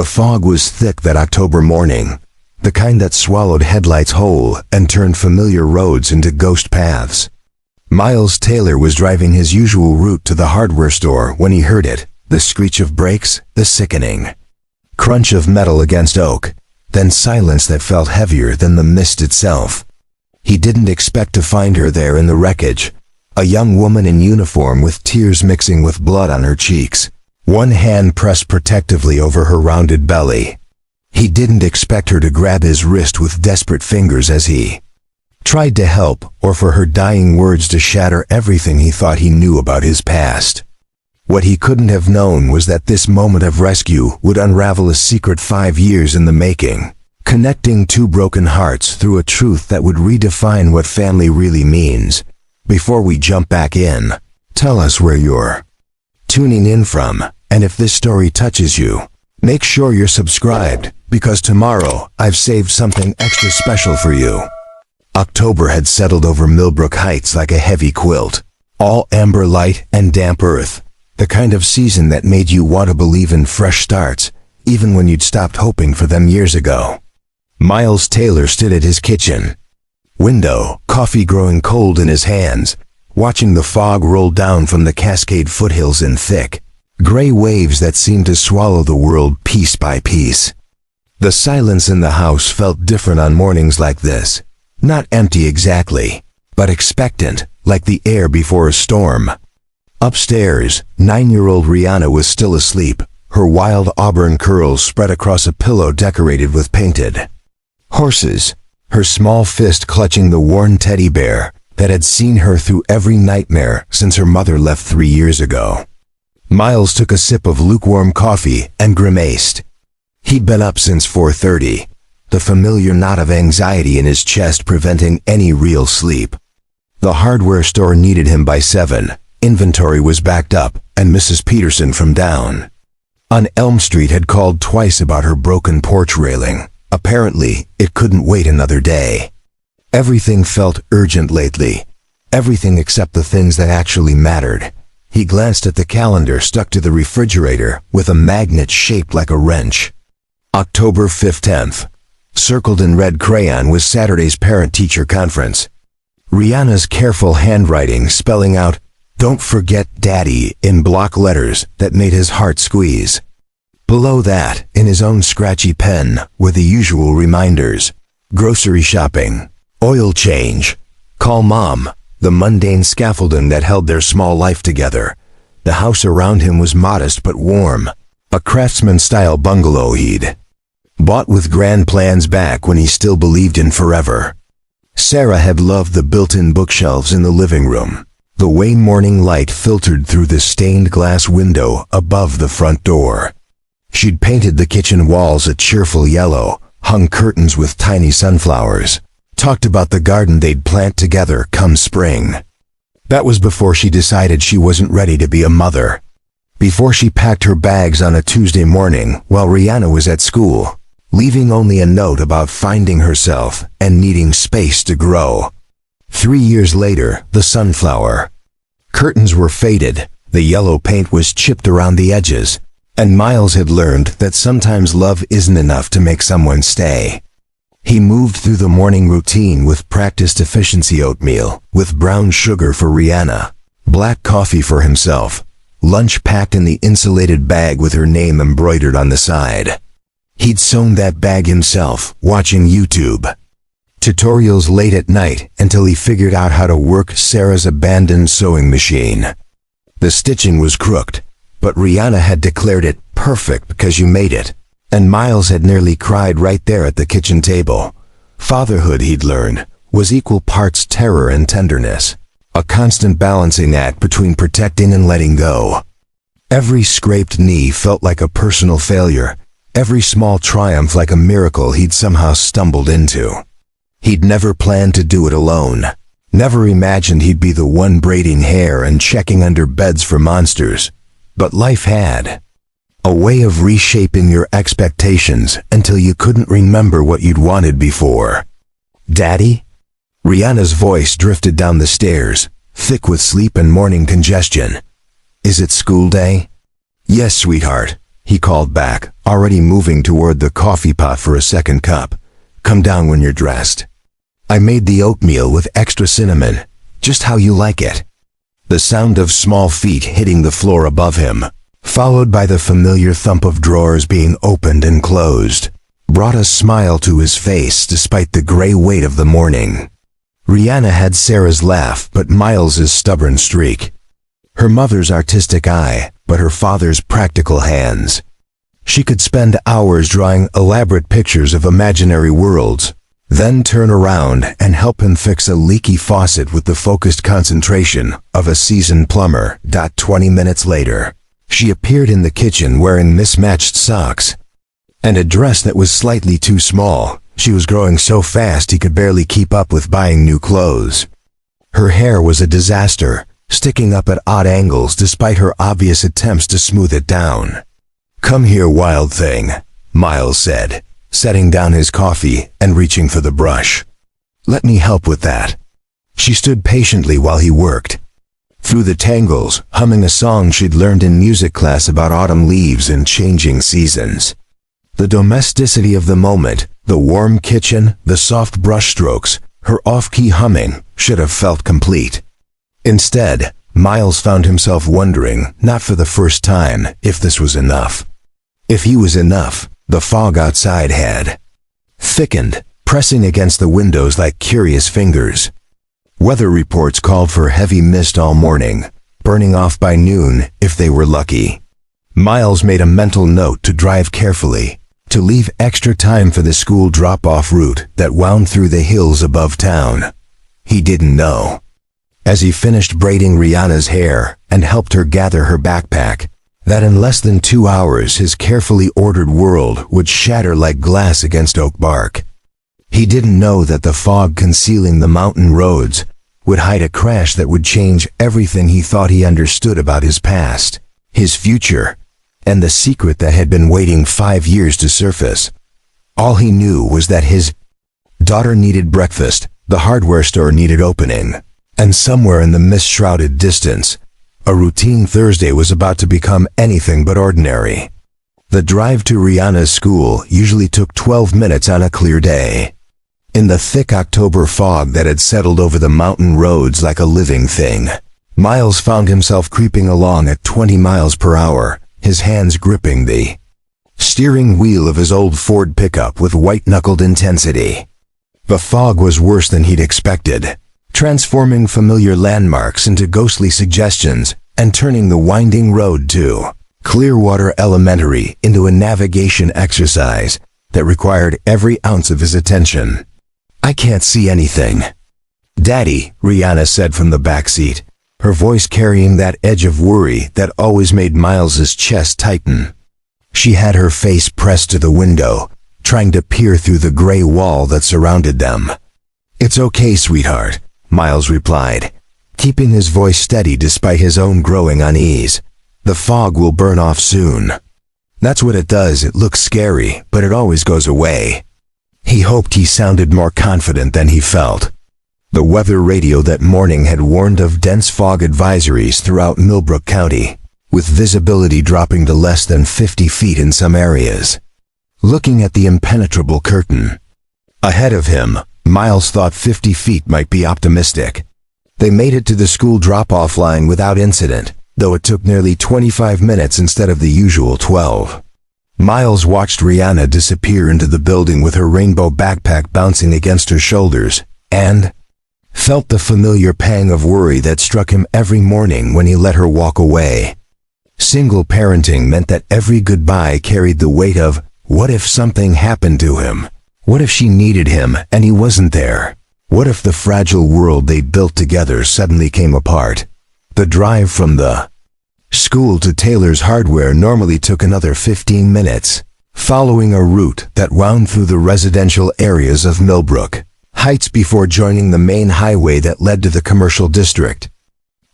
The fog was thick that October morning, the kind that swallowed headlights whole and turned familiar roads into ghost paths. Miles Taylor was driving his usual route to the hardware store when he heard it, the screech of brakes, the sickening crunch of metal against oak, then silence that felt heavier than the mist itself. He didn't expect to find her there in the wreckage, a young woman in uniform with tears mixing with blood on her cheeks, one hand pressed protectively over her rounded belly. He didn't expect her to grab his wrist with desperate fingers as he tried to help, or for her dying words to shatter everything he thought he knew about his past. What he couldn't have known was that this moment of rescue would unravel a secret 5 years in the making, connecting two broken hearts through a truth that would redefine what family really means. Before we jump back in, tell us where you're tuning in from, and if this story touches you, make sure you're subscribed, because tomorrow I've saved something extra special for you. October had settled over Millbrook Heights like a heavy quilt, all amber light and damp earth, the kind of season that made you want to believe in fresh starts, even when you'd stopped hoping for them years ago. Miles Taylor stood at his kitchen window, coffee growing cold in his hands, watching the fog roll down from the Cascade foothills in thick, gray waves that seemed to swallow the world piece by piece. The silence in the house felt different on mornings like this. Not empty exactly, but expectant, like the air before a storm. Upstairs, 9-year-old Rihanna was still asleep, her wild auburn curls spread across a pillow decorated with painted horses, her small fist clutching the worn teddy bear that had seen her through every nightmare since her mother left 3 years ago. Miles took a sip of lukewarm coffee and grimaced. He'd been up since 4:30. The familiar knot of anxiety in his chest preventing any real sleep. The hardware store needed him by 7, inventory was backed up, and Mrs. Peterson from down on Elm Street had called twice about her broken porch railing. Apparently, it couldn't wait another day. Everything felt urgent lately, everything except the things that actually mattered. He glanced at the calendar stuck to the refrigerator with a magnet shaped like a wrench. October 15th. Circled in red crayon was Saturday's parent-teacher conference. Rihanna's careful handwriting spelling out, "Don't forget Daddy," in block letters that made his heart squeeze. Below that, in his own scratchy pen, were the usual reminders. Grocery shopping, oil change, call Mom, the mundane scaffolding that held their small life together. The house around him was modest but warm, a craftsman-style bungalow he'd bought with grand plans back when he still believed in forever. Sarah had loved the built-in bookshelves in the living room. The way morning light filtered through the stained glass window above the front door. She'd painted the kitchen walls a cheerful yellow, hung curtains with tiny sunflowers, talked about the garden they'd plant together come spring. That was before she decided she wasn't ready to be a mother. Before she packed her bags on a Tuesday morning while Rihanna was at school, leaving only a note about finding herself and needing space to grow. 3 years later, the sunflower curtains were faded, the yellow paint was chipped around the edges, and Miles had learned that sometimes love isn't enough to make someone stay. He moved through the morning routine with practiced efficiency oatmeal, with brown sugar for Rihanna, black coffee for himself, lunch packed in the insulated bag with her name embroidered on the side. He'd sewn that bag himself, watching YouTube tutorials late at night until he figured out how to work Sarah's abandoned sewing machine. The stitching was crooked, but Rihanna had declared it perfect because you made it, and Miles had nearly cried right there at the kitchen table. Fatherhood, he'd learned, was equal parts terror and tenderness, a constant balancing act between protecting and letting go. Every scraped knee felt like a personal failure, every small triumph like a miracle he'd somehow stumbled into. He'd never planned to do it alone, never imagined he'd be the one braiding hair and checking under beds for monsters, but life had a way of reshaping your expectations until you couldn't remember what you'd wanted before. "Daddy?" Rihanna's voice drifted down the stairs, thick with sleep and morning congestion. "Is it school day?" "Yes, sweetheart," he called back, already moving toward the coffee pot for a second cup. "Come down when you're dressed. I made the oatmeal with extra cinnamon, just how you like it." The sound of small feet hitting the floor above him, followed by the familiar thump of drawers being opened and closed, brought a smile to his face despite the gray weight of the morning. Rihanna had Sarah's laugh, but Miles's stubborn streak. Her mother's artistic eye, but her father's practical hands. She could spend hours drawing elaborate pictures of imaginary worlds, then turn around and help him fix a leaky faucet with the focused concentration of a seasoned plumber. 20 minutes later, she appeared in the kitchen wearing mismatched socks and a dress that was slightly too small. She was growing so fast he could barely keep up with buying new clothes. Her hair was a disaster, sticking up at odd angles despite her obvious attempts to smooth it down. "Come here, wild thing," Miles said, setting down his coffee and reaching for the brush. "Let me help with that." She stood patiently while he worked, through the tangles, humming a song she'd learned in music class about autumn leaves and changing seasons. The domesticity of the moment, the warm kitchen, the soft brushstrokes, her off-key humming, should have felt complete. Instead, Miles found himself wondering, not for the first time, if this was enough. If he was enough, the fog outside had thickened, pressing against the windows like curious fingers. Weather reports called for heavy mist all morning, burning off by noon if they were lucky. Miles made a mental note to drive carefully, to leave extra time for the school drop-off route that wound through the hills above town. He didn't know. As he finished braiding Rihanna's hair and helped her gather her backpack, that in less than 2 hours his carefully ordered world would shatter like glass against oak bark. He didn't know that the fog concealing the mountain roads would hide a crash that would change everything he thought he understood about his past, his future, and the secret that had been waiting 5 years to surface. All he knew was that his daughter needed breakfast, the hardware store needed opening, and somewhere in the mist-shrouded distance, a routine Thursday was about to become anything but ordinary. The drive to Rihanna's school usually took 12 minutes on a clear day. In the thick October fog that had settled over the mountain roads like a living thing, Miles found himself creeping along at 20 miles per hour, his hands gripping the steering wheel of his old Ford pickup with white-knuckled intensity. The fog was worse than he'd expected, transforming familiar landmarks into ghostly suggestions and turning the winding road to Clearwater Elementary into a navigation exercise that required every ounce of his attention. "I can't see anything." "Daddy," Rihanna said from the back seat, her voice carrying that edge of worry that always made Miles's chest tighten. She had her face pressed to the window, trying to peer through the gray wall that surrounded them. "It's okay, sweetheart," Miles replied, keeping his voice steady despite his own growing unease. "The fog will burn off soon." "That's what it does. It looks scary, but it always goes away." He hoped he sounded more confident than he felt. The weather radio that morning had warned of dense fog advisories throughout Millbrook County, with visibility dropping to less than 50 feet in some areas. Looking at the impenetrable curtain ahead of him, Miles thought 50 feet might be optimistic. They made it to the school drop-off line without incident, though it took nearly 25 minutes instead of the usual 12. Miles watched Rihanna disappear into the building with her rainbow backpack bouncing against her shoulders, and felt the familiar pang of worry that struck him every morning when he let her walk away. Single parenting meant that every goodbye carried the weight of, what if something happened to him? What if she needed him and he wasn't there? What if the fragile world they'd built together suddenly came apart? The drive from the school to Taylor's Hardware normally took another 15 minutes, following a route that wound through the residential areas of Millbrook Heights before joining the main highway that led to the commercial district.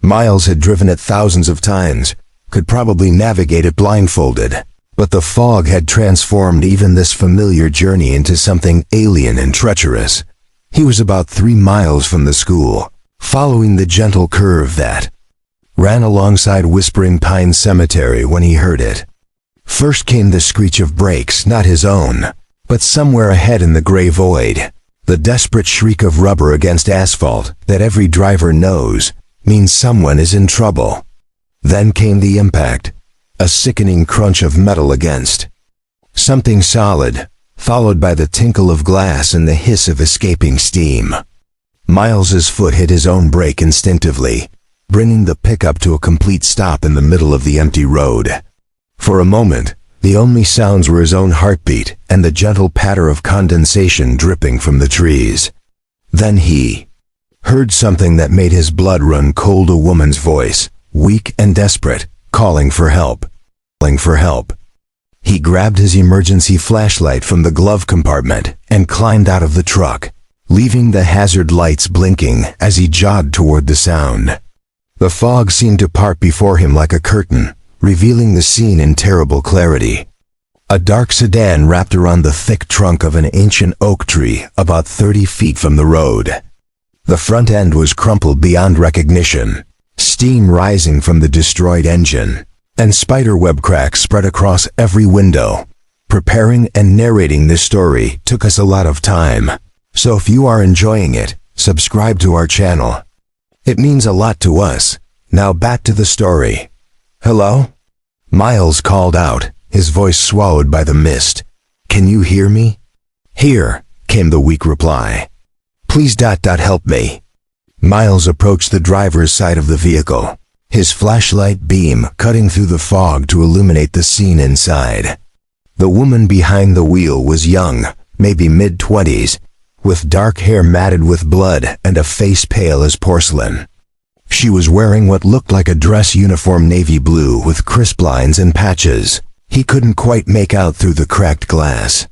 Miles had driven it thousands of times, could probably navigate it blindfolded, but the fog had transformed even this familiar journey into something alien and treacherous. He was about 3 miles from the school, following the gentle curve that ran alongside Whispering Pines Cemetery when he heard it. First came the screech of brakes, not his own, but somewhere ahead in the gray void, the desperate shriek of rubber against asphalt that every driver knows means someone is in trouble. Then came the impact, a sickening crunch of metal against something solid, followed by the tinkle of glass and the hiss of escaping steam. Miles's foot hit his own brake instinctively, bringing the pickup to a complete stop in the middle of the empty road. For a moment, the only sounds were his own heartbeat and the gentle patter of condensation dripping from the trees. Then he heard something that made his blood run cold, a woman's voice, weak and desperate, calling for help. Calling for help. He grabbed his emergency flashlight from the glove compartment and climbed out of the truck, leaving the hazard lights blinking as he jogged toward the sound. The fog seemed to part before him like a curtain, revealing the scene in terrible clarity. A dark sedan wrapped around the thick trunk of an ancient oak tree about 30 feet from the road. The front end was crumpled beyond recognition, steam rising from the destroyed engine, and spiderweb cracks spread across every window. Preparing and narrating this story took us a lot of time, so if you are enjoying it, subscribe to our channel. It means a lot to us. Now back to the story. "Hello?" Miles called out, his voice swallowed by the mist. "Can you hear me?" "Here," came the weak reply. "Please help me." Miles approached the driver's side of the vehicle, his flashlight beam cutting through the fog to illuminate the scene inside. The woman behind the wheel was young, maybe mid-20s, with dark hair matted with blood and a face pale as porcelain. She was wearing what looked like a dress uniform, navy blue with crisp lines and patches. He couldn't quite make out through the cracked glass.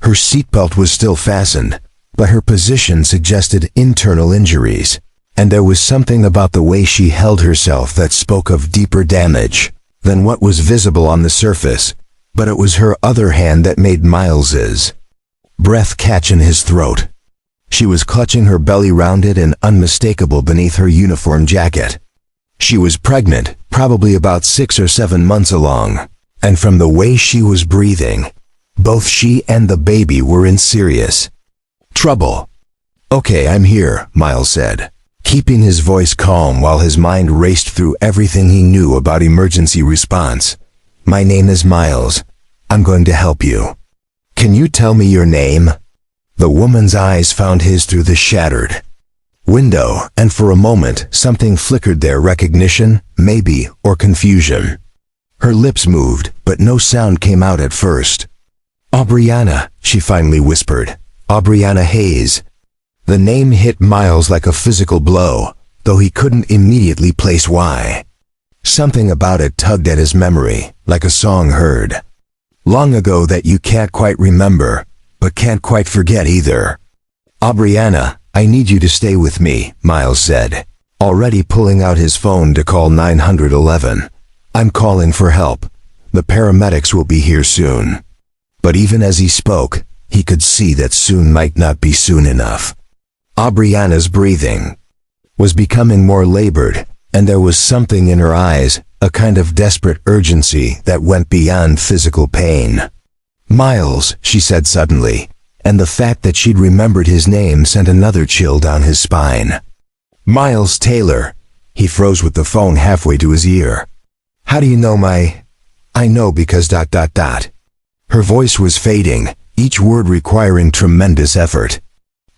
Her seatbelt was still fastened, but her position suggested internal injuries, and there was something about the way she held herself that spoke of deeper damage than what was visible on the surface, but it was her other hand that made Miles's breath catch in his throat. She was clutching her belly, rounded and unmistakable beneath her uniform jacket. She was pregnant, probably about 6 or 7 months along, and from the way she was breathing, both she and the baby were in serious trouble. "Okay, I'm here," Miles said, keeping his voice calm while his mind raced through everything he knew about emergency response. "My name is Miles. I'm going to help you. Can you tell me your name?" The woman's eyes found his through the shattered window, and for a moment something flickered there, recognition, maybe, or confusion. Her lips moved, but no sound came out at first. "Aubriana," she finally whispered. "Aubriana Hayes." The name hit Miles like a physical blow, though he couldn't immediately place why. Something about it tugged at his memory, like a song heard long ago that you can't quite remember, but can't quite forget either. "Aubriana, I need you to stay with me," Miles said, already pulling out his phone to call 911. "I'm calling for help. The paramedics will be here soon." But even as he spoke, he could see that soon might not be soon enough. Aubriana's breathing was becoming more labored, and there was something in her eyes, a kind of desperate urgency that went beyond physical pain. "Miles," she said suddenly, and the fact that she'd remembered his name sent another chill down his spine. "Miles Taylor." He froze with the phone halfway to his ear. "How do you know my—" "I know because ... Her voice was fading, each word requiring tremendous effort.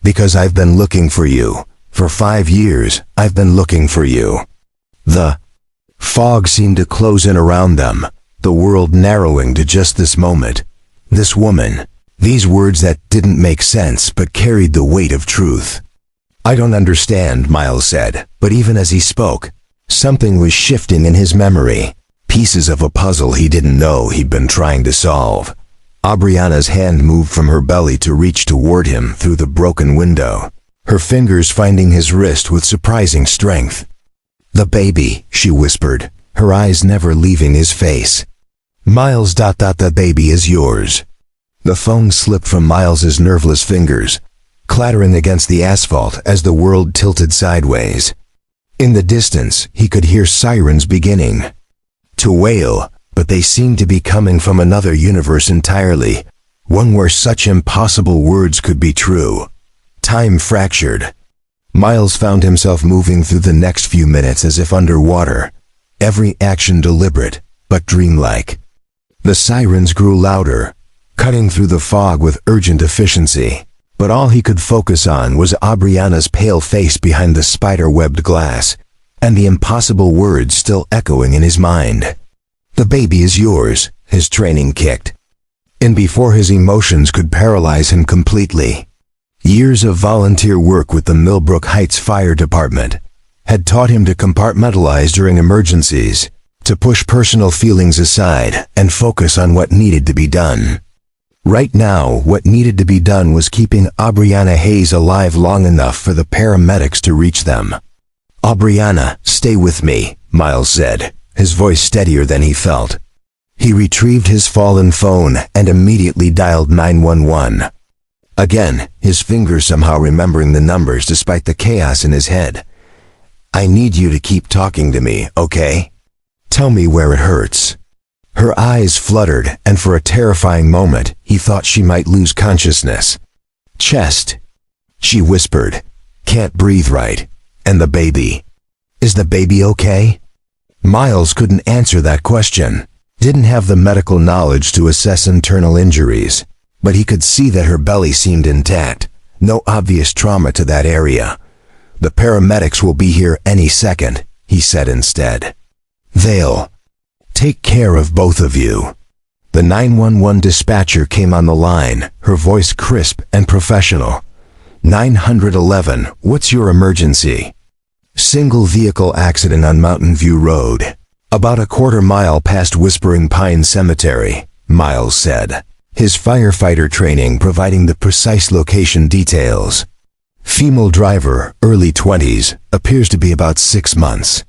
"Because I've been looking for you. For 5 years, I've been looking for you." The fog seemed to close in around them, the world narrowing to just this moment. This woman. These words that didn't make sense but carried the weight of truth. "I don't understand," Miles said, but even as he spoke, something was shifting in his memory. Pieces of a puzzle he didn't know he'd been trying to solve. Aubriana's hand moved from her belly to reach toward him through the broken window, her fingers finding his wrist with surprising strength. "The baby," she whispered, her eyes never leaving his face. "Miles, the baby is yours." The phone slipped from Miles's nerveless fingers, clattering against the asphalt as the world tilted sideways. In the distance, he could hear sirens beginning to wail, but they seemed to be coming from another universe entirely, one where such impossible words could be true. Time fractured. Miles found himself moving through the next few minutes as if underwater, every action deliberate, but dreamlike. The sirens grew louder, cutting through the fog with urgent efficiency, but all he could focus on was Aubriana's pale face behind the spider-webbed glass, and the impossible words still echoing in his mind. "The baby is yours," his training kicked. And before his emotions could paralyze him completely, years of volunteer work with the Millbrook Heights Fire Department had taught him to compartmentalize during emergencies, to push personal feelings aside and focus on what needed to be done. Right now, what needed to be done was keeping Aubriana Hayes alive long enough for the paramedics to reach them. "Aubriana, stay with me," Miles said, his voice steadier than he felt. He retrieved his fallen phone and immediately dialed 911. Again, his fingers somehow remembering the numbers despite the chaos in his head. "I need you to keep talking to me, okay? Tell me where it hurts." Her eyes fluttered, and for a terrifying moment, he thought she might lose consciousness. "Chest," she whispered. "Can't breathe right. And the baby. Is the baby okay?" Miles couldn't answer that question, didn't have the medical knowledge to assess internal injuries, but he could see that her belly seemed intact, no obvious trauma to that area. "The paramedics will be here any second," he said instead. "They'll take care of both of you." The 911 dispatcher came on the line, her voice crisp and professional. 911, what's your emergency?" "Single vehicle accident on Mountain View Road, about a quarter-mile past Whispering Pine Cemetery," Miles said, his firefighter training providing the precise location details. "Female driver, early 20s, appears to be about 6 months.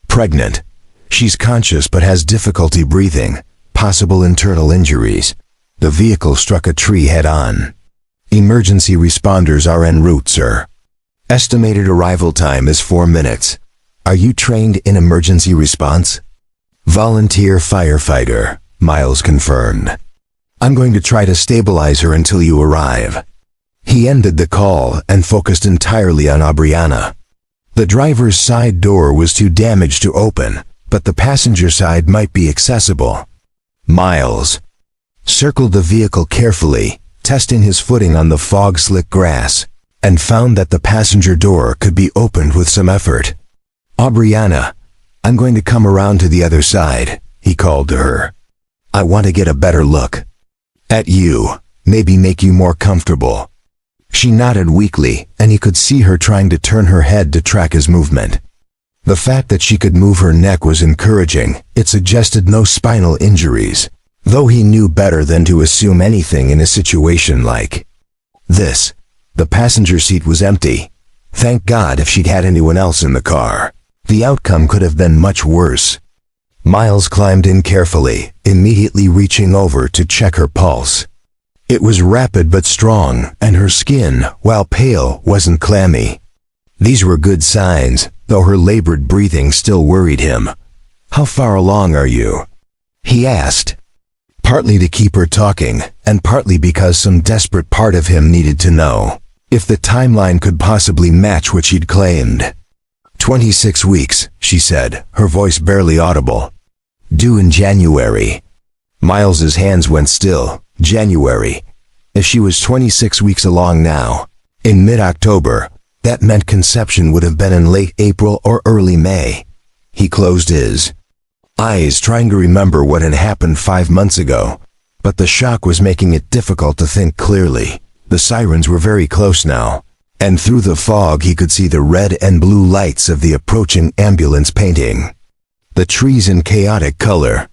Pregnant. She's conscious but has difficulty breathing, possible internal injuries. The vehicle struck a tree head-on. Emergency responders are en route, sir. Estimated arrival time is 4 minutes. Are you trained in emergency response?" "Volunteer firefighter," Miles confirmed. "I'm going to try to stabilize her until you arrive." He ended the call and focused entirely on Aubriana. The driver's side door was too damaged to open, but the passenger side might be accessible. Miles circled the vehicle carefully, testing his footing on the fog-slick grass, and found that the passenger door could be opened with some effort. "Aubriana, I'm going to come around to the other side," he called to her. "I want to get a better look at you, maybe make you more comfortable." She nodded weakly, and he could see her trying to turn her head to track his movement. The fact that she could move her neck was encouraging. It suggested no spinal injuries, though he knew better than to assume anything in a situation like this. The passenger seat was empty. Thank God if she'd had anyone else in the car. The outcome could have been much worse. Miles climbed in carefully, immediately reaching over to check her pulse. It was rapid but strong, and her skin, while pale, wasn't clammy. These were good signs, though her labored breathing still worried him. "How far along are you?" he asked, partly to keep her talking, and partly because some desperate part of him needed to know if the timeline could possibly match what she'd claimed. 26 weeks, she said, her voice barely audible. "Due in January." Miles's hands went still. January. If she was 26 weeks along now, in mid-October, that meant conception would have been in late April or early May. He closed his eyes, trying to remember what had happened 5 months ago, but the shock was making it difficult to think clearly. The sirens were very close now, and through the fog he could see the red and blue lights of the approaching ambulance painting the trees in chaotic color.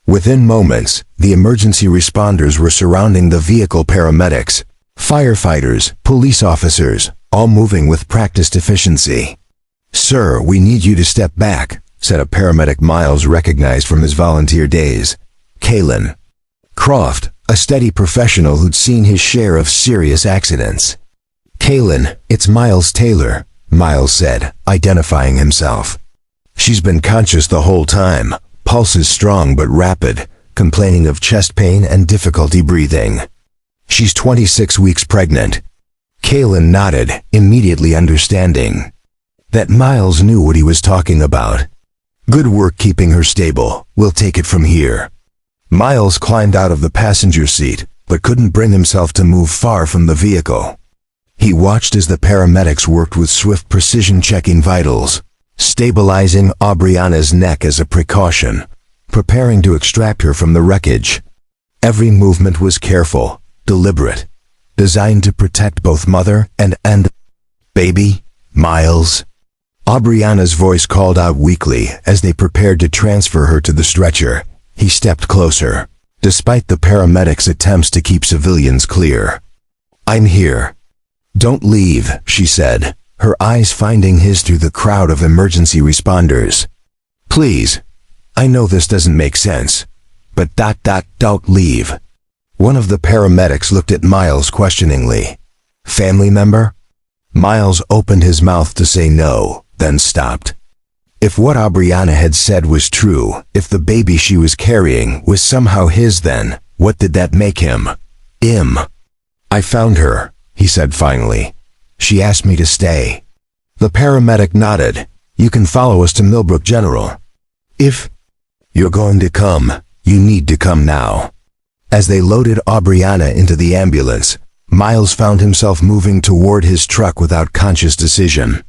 Within moments, the emergency responders were surrounding the vehicle. Paramedics, firefighters, police officers, all moving with practiced efficiency. "Sir, we need you to step back," said a paramedic Miles recognized from his volunteer days. Kalen Croft, a steady professional who'd seen his share of serious accidents. "Kalen, it's Miles Taylor," Miles said, identifying himself. "She's been conscious the whole time, pulses strong but rapid, complaining of chest pain and difficulty breathing. She's 26 weeks pregnant. Kaylin nodded, immediately understanding that Miles knew what he was talking about. Good work keeping her stable. We'll take it from here. Miles climbed out of the passenger seat, but couldn't bring himself to move far from the vehicle. He watched as the paramedics worked with swift precision checking vitals, stabilizing Aubriana's neck as a precaution, preparing to extract her from the wreckage. Every movement was careful, deliberate, designed to protect both mother and baby. Miles. Aubriana's voice called out weakly as they prepared to transfer her to the stretcher. He stepped closer, despite the paramedics' attempts to keep civilians clear. I'm here. Don't leave, she said, her eyes finding his through the crowd of emergency responders. Please. I know this doesn't make sense, but don't leave. One of the paramedics looked at Miles questioningly. Family member? Miles opened his mouth to say no, then stopped. If what Aubriana had said was true, if the baby she was carrying was somehow his, then what did that make him? I found her, he said finally. She asked me to stay. The paramedic nodded. You can follow us to Millbrook General. If you're going to come, you need to come now. As they loaded Aubriana into the ambulance, Miles found himself moving toward his truck without conscious decision.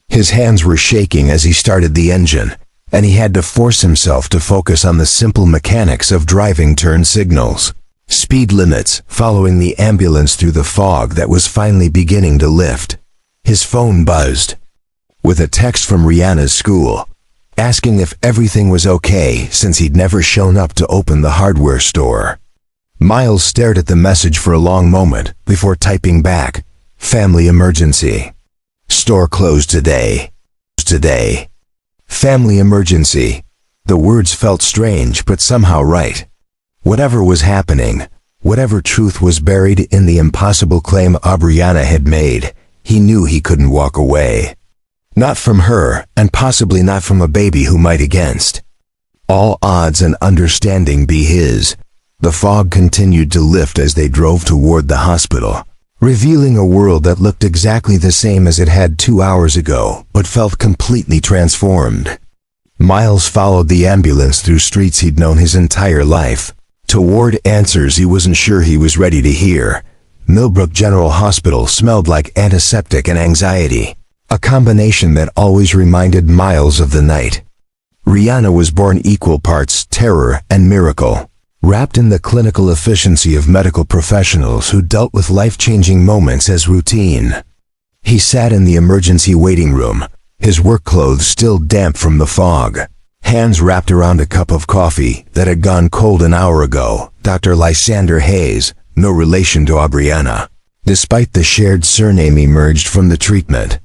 His hands were shaking as he started the engine, and he had to force himself to focus on the simple mechanics of driving turn signals, speed limits, following the ambulance through the fog that was finally beginning to lift. His phone buzzed with a text from Rihanna's school, asking if everything was okay since he'd never shown up to open the hardware store. Miles stared at the message for a long moment before typing back, "Family emergency. Store closed today. Family emergency." The words felt strange but somehow right. Whatever was happening, whatever truth was buried in the impossible claim Aubriana had made, he knew he couldn't walk away. Not from her, and possibly not from a baby who might against all odds and understanding be his. The fog continued to lift as they drove toward the hospital, revealing a world that looked exactly the same as it had 2 hours ago, but felt completely transformed. Miles followed the ambulance through streets he'd known his entire life, toward answers he wasn't sure he was ready to hear. Millbrook General Hospital smelled like antiseptic and anxiety, a combination that always reminded Miles of the night. Rihanna was born equal parts terror and miracle, wrapped in the clinical efficiency of medical professionals who dealt with life-changing moments as routine. He sat in the emergency waiting room, his work clothes still damp from the fog, hands wrapped around a cup of coffee that had gone cold an hour ago. Dr. Lysander Hayes, no relation to Aubriana, despite the shared surname emerged from the treatment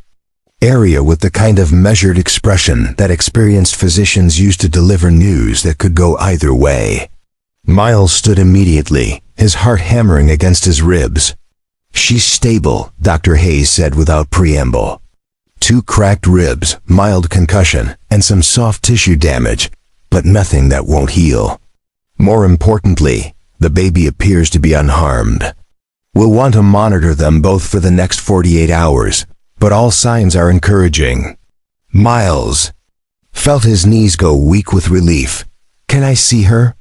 area with the kind of measured expression that experienced physicians used to deliver news that could go either way. Miles stood immediately, his heart hammering against his ribs. "She's stable," Dr. Hayes said without preamble. 2 cracked ribs, mild concussion, and some soft tissue damage, but nothing that won't heal. More importantly, the baby appears to be unharmed. We'll want to monitor them both for the next 48 hours, but all signs are encouraging. Miles felt his knees go weak with relief. "Can I see her?"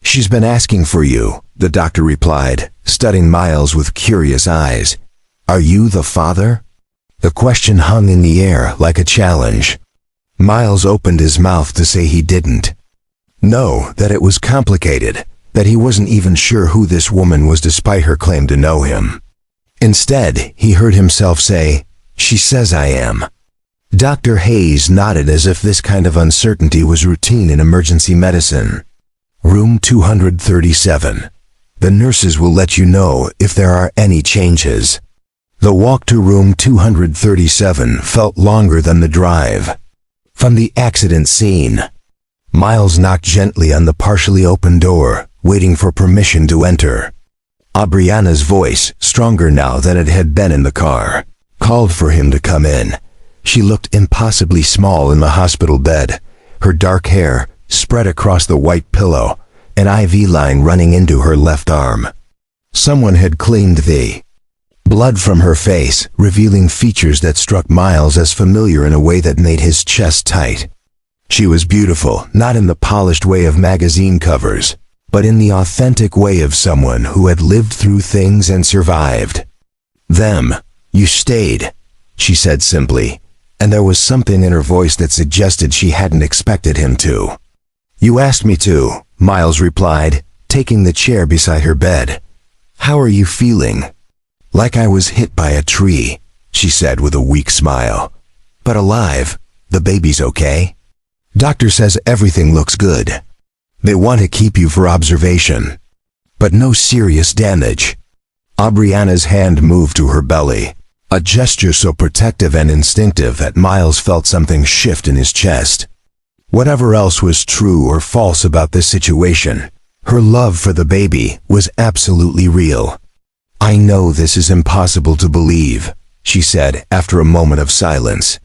"She's been asking for you," the doctor replied, studying Miles with curious eyes. "Are you the father?" The question hung in the air like a challenge. Miles opened his mouth to say he didn't know, that it was complicated, that he wasn't even sure who this woman was despite her claim to know him. Instead, he heard himself say, "She says I am." Dr. Hayes nodded as if this kind of uncertainty was routine in emergency medicine. Room 237. "The nurses will let you know if there are any changes." The walk to room 237 felt longer than the drive from the accident scene. Miles knocked gently on the partially open door, waiting for permission to enter. Aubriana's voice, stronger now than it had been in the car, called for him to come in. She looked impossibly small in the hospital bed, her dark hair, spread across the white pillow, an IV line running into her left arm. Someone had cleaned the blood from her face, revealing features that struck Miles as familiar in a way that made his chest tight. She was beautiful, not in the polished way of magazine covers, but in the authentic way of someone who had lived through things and survived. You stayed, she said simply, and there was something in her voice that suggested she hadn't expected him to. You asked me to, Miles replied, taking the chair beside her bed. How are you feeling? Like I was hit by a tree, she said with a weak smile. But alive, the baby's okay. Doctor says everything looks good. They want to keep you for observation. But no serious damage. Aubriana's hand moved to her belly, a gesture so protective and instinctive that Miles felt something shift in his chest. Whatever else was true or false about this situation, her love for the baby was absolutely real. I know this is impossible to believe, she said after a moment of silence.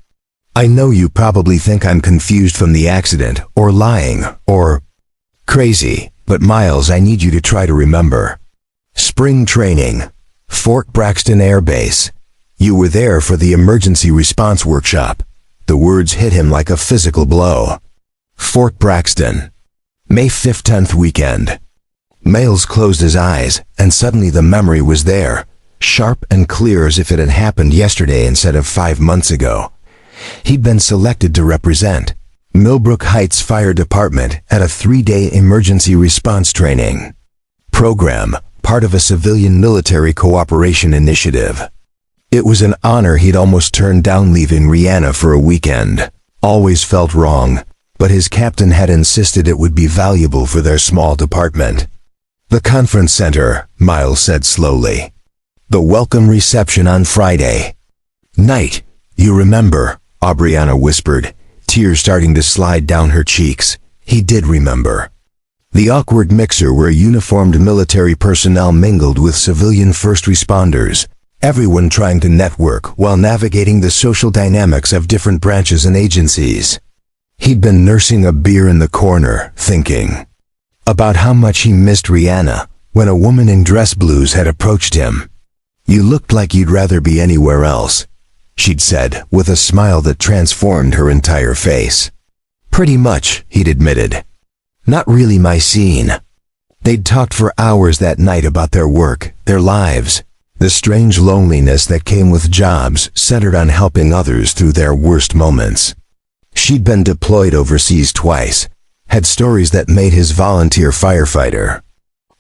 I know you probably think I'm confused from the accident, or lying, or crazy, but Miles, I need you to try to remember. Spring training, Fort Braxton Air Base. You were there for the emergency response workshop. The words hit him like a physical blow. Fort Braxton. May 5th 10th weekend. Miles closed his eyes, and suddenly the memory was there, sharp and clear as if it had happened yesterday instead of 5 months ago. He'd been selected to represent Millbrook Heights Fire Department at a 3-day emergency response training program, part of a civilian-military cooperation initiative. It was an honor he'd almost turned down, leaving Rihanna for a weekend. Always felt wrong, but his captain had insisted it would be valuable for their small department. The conference center, Miles said slowly. The welcome reception on Friday night. You remember, Aubriana whispered, tears starting to slide down her cheeks. He did remember. The awkward mixer where uniformed military personnel mingled with civilian first responders, everyone trying to network while navigating the social dynamics of different branches and agencies. He'd been nursing a beer in the corner, thinking about how much he missed Rihanna, when a woman in dress blues had approached him. You looked like you'd rather be anywhere else, she'd said, with a smile that transformed her entire face. Pretty much, he'd admitted. Not really my scene. They'd talked for hours that night about their work, their lives, the strange loneliness that came with jobs centered on helping others through their worst moments. She'd been deployed overseas twice, had stories that made his volunteer firefighter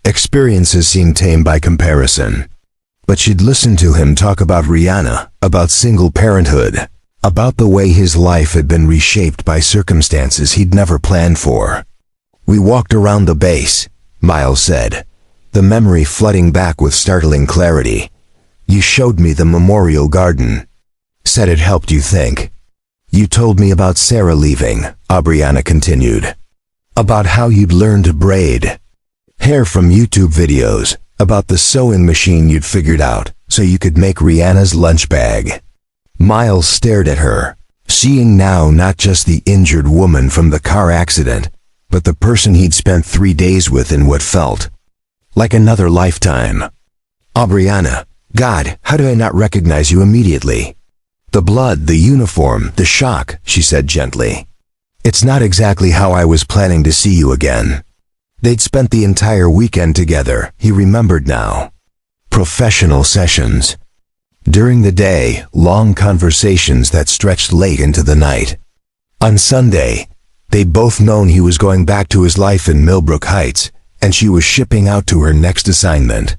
experiences seem tame by comparison. But she'd listened to him talk about Rihanna, about single parenthood, about the way his life had been reshaped by circumstances he'd never planned for. We walked around the base, Miles said, the memory flooding back with startling clarity. You showed me the memorial garden. Said it helped you think. You told me about Sarah leaving, Aubriana continued. About how you'd learned to braid hair from YouTube videos, about the sewing machine you'd figured out so you could make Rihanna's lunch bag. Miles stared at her, seeing now not just the injured woman from the car accident, but the person he'd spent 3 days with in what felt like another lifetime. Aubriana, God, how did I not recognize you immediately? The blood, the uniform, the shock, she said gently. It's not exactly how I was planning to see you again. They'd spent the entire weekend together, he remembered now. Professional sessions. During the day, long conversations that stretched late into the night. On Sunday, they'd both known he was going back to his life in Millbrook Heights, and she was shipping out to her next assignment.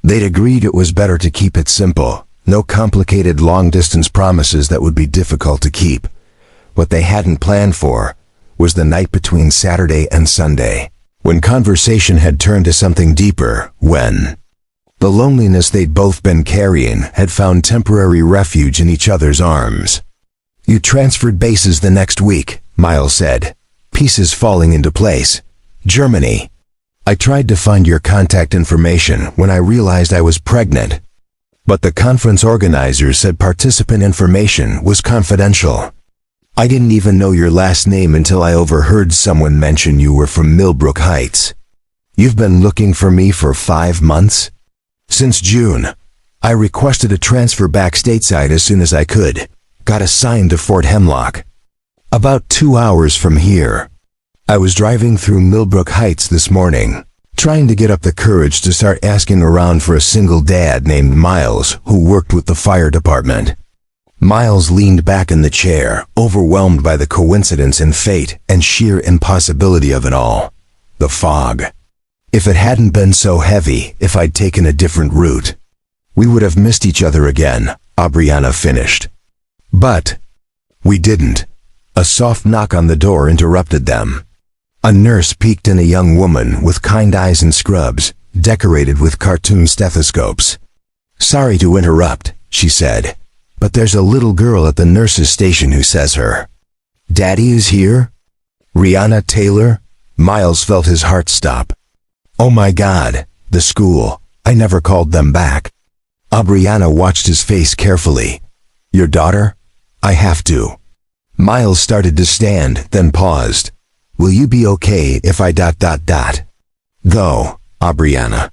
They'd agreed it was better to keep it simple, no complicated long-distance promises that would be difficult to keep. What they hadn't planned for was the night between Saturday and Sunday, when conversation had turned to something deeper, when the loneliness they'd both been carrying had found temporary refuge in each other's arms. You transferred bases the next week, Miles said, pieces falling into place. Germany. I tried to find your contact information when I realized I was pregnant, but the conference organizers said participant information was confidential. I didn't even know your last name until I overheard someone mention you were from Millbrook Heights. You've been looking for me for 5 months? Since June. I requested a transfer back stateside as soon as I could. Got assigned to Fort Hemlock. About 2 hours from here. I was driving through Millbrook Heights this morning, trying to get up the courage to start asking around for a single dad named Miles who worked with the fire department. Miles leaned back in the chair, overwhelmed by the coincidence and fate and sheer impossibility of it all. The fog. If it hadn't been so heavy, if I'd taken a different route, we would have missed each other again, Aubriana finished. But we didn't. A soft knock on the door interrupted them. A nurse peeked in, a young woman with kind eyes and scrubs, decorated with cartoon stethoscopes. "Sorry to interrupt," she said, "but there's a little girl at the nurse's station who says her daddy is here." Rihanna Taylor? Miles felt his heart stop. Oh my God, the school. I never called them back. Aubriana watched his face carefully. "Your daughter? I have to." Miles started to stand, then paused. "Will you be okay if I ... Go," Aubriana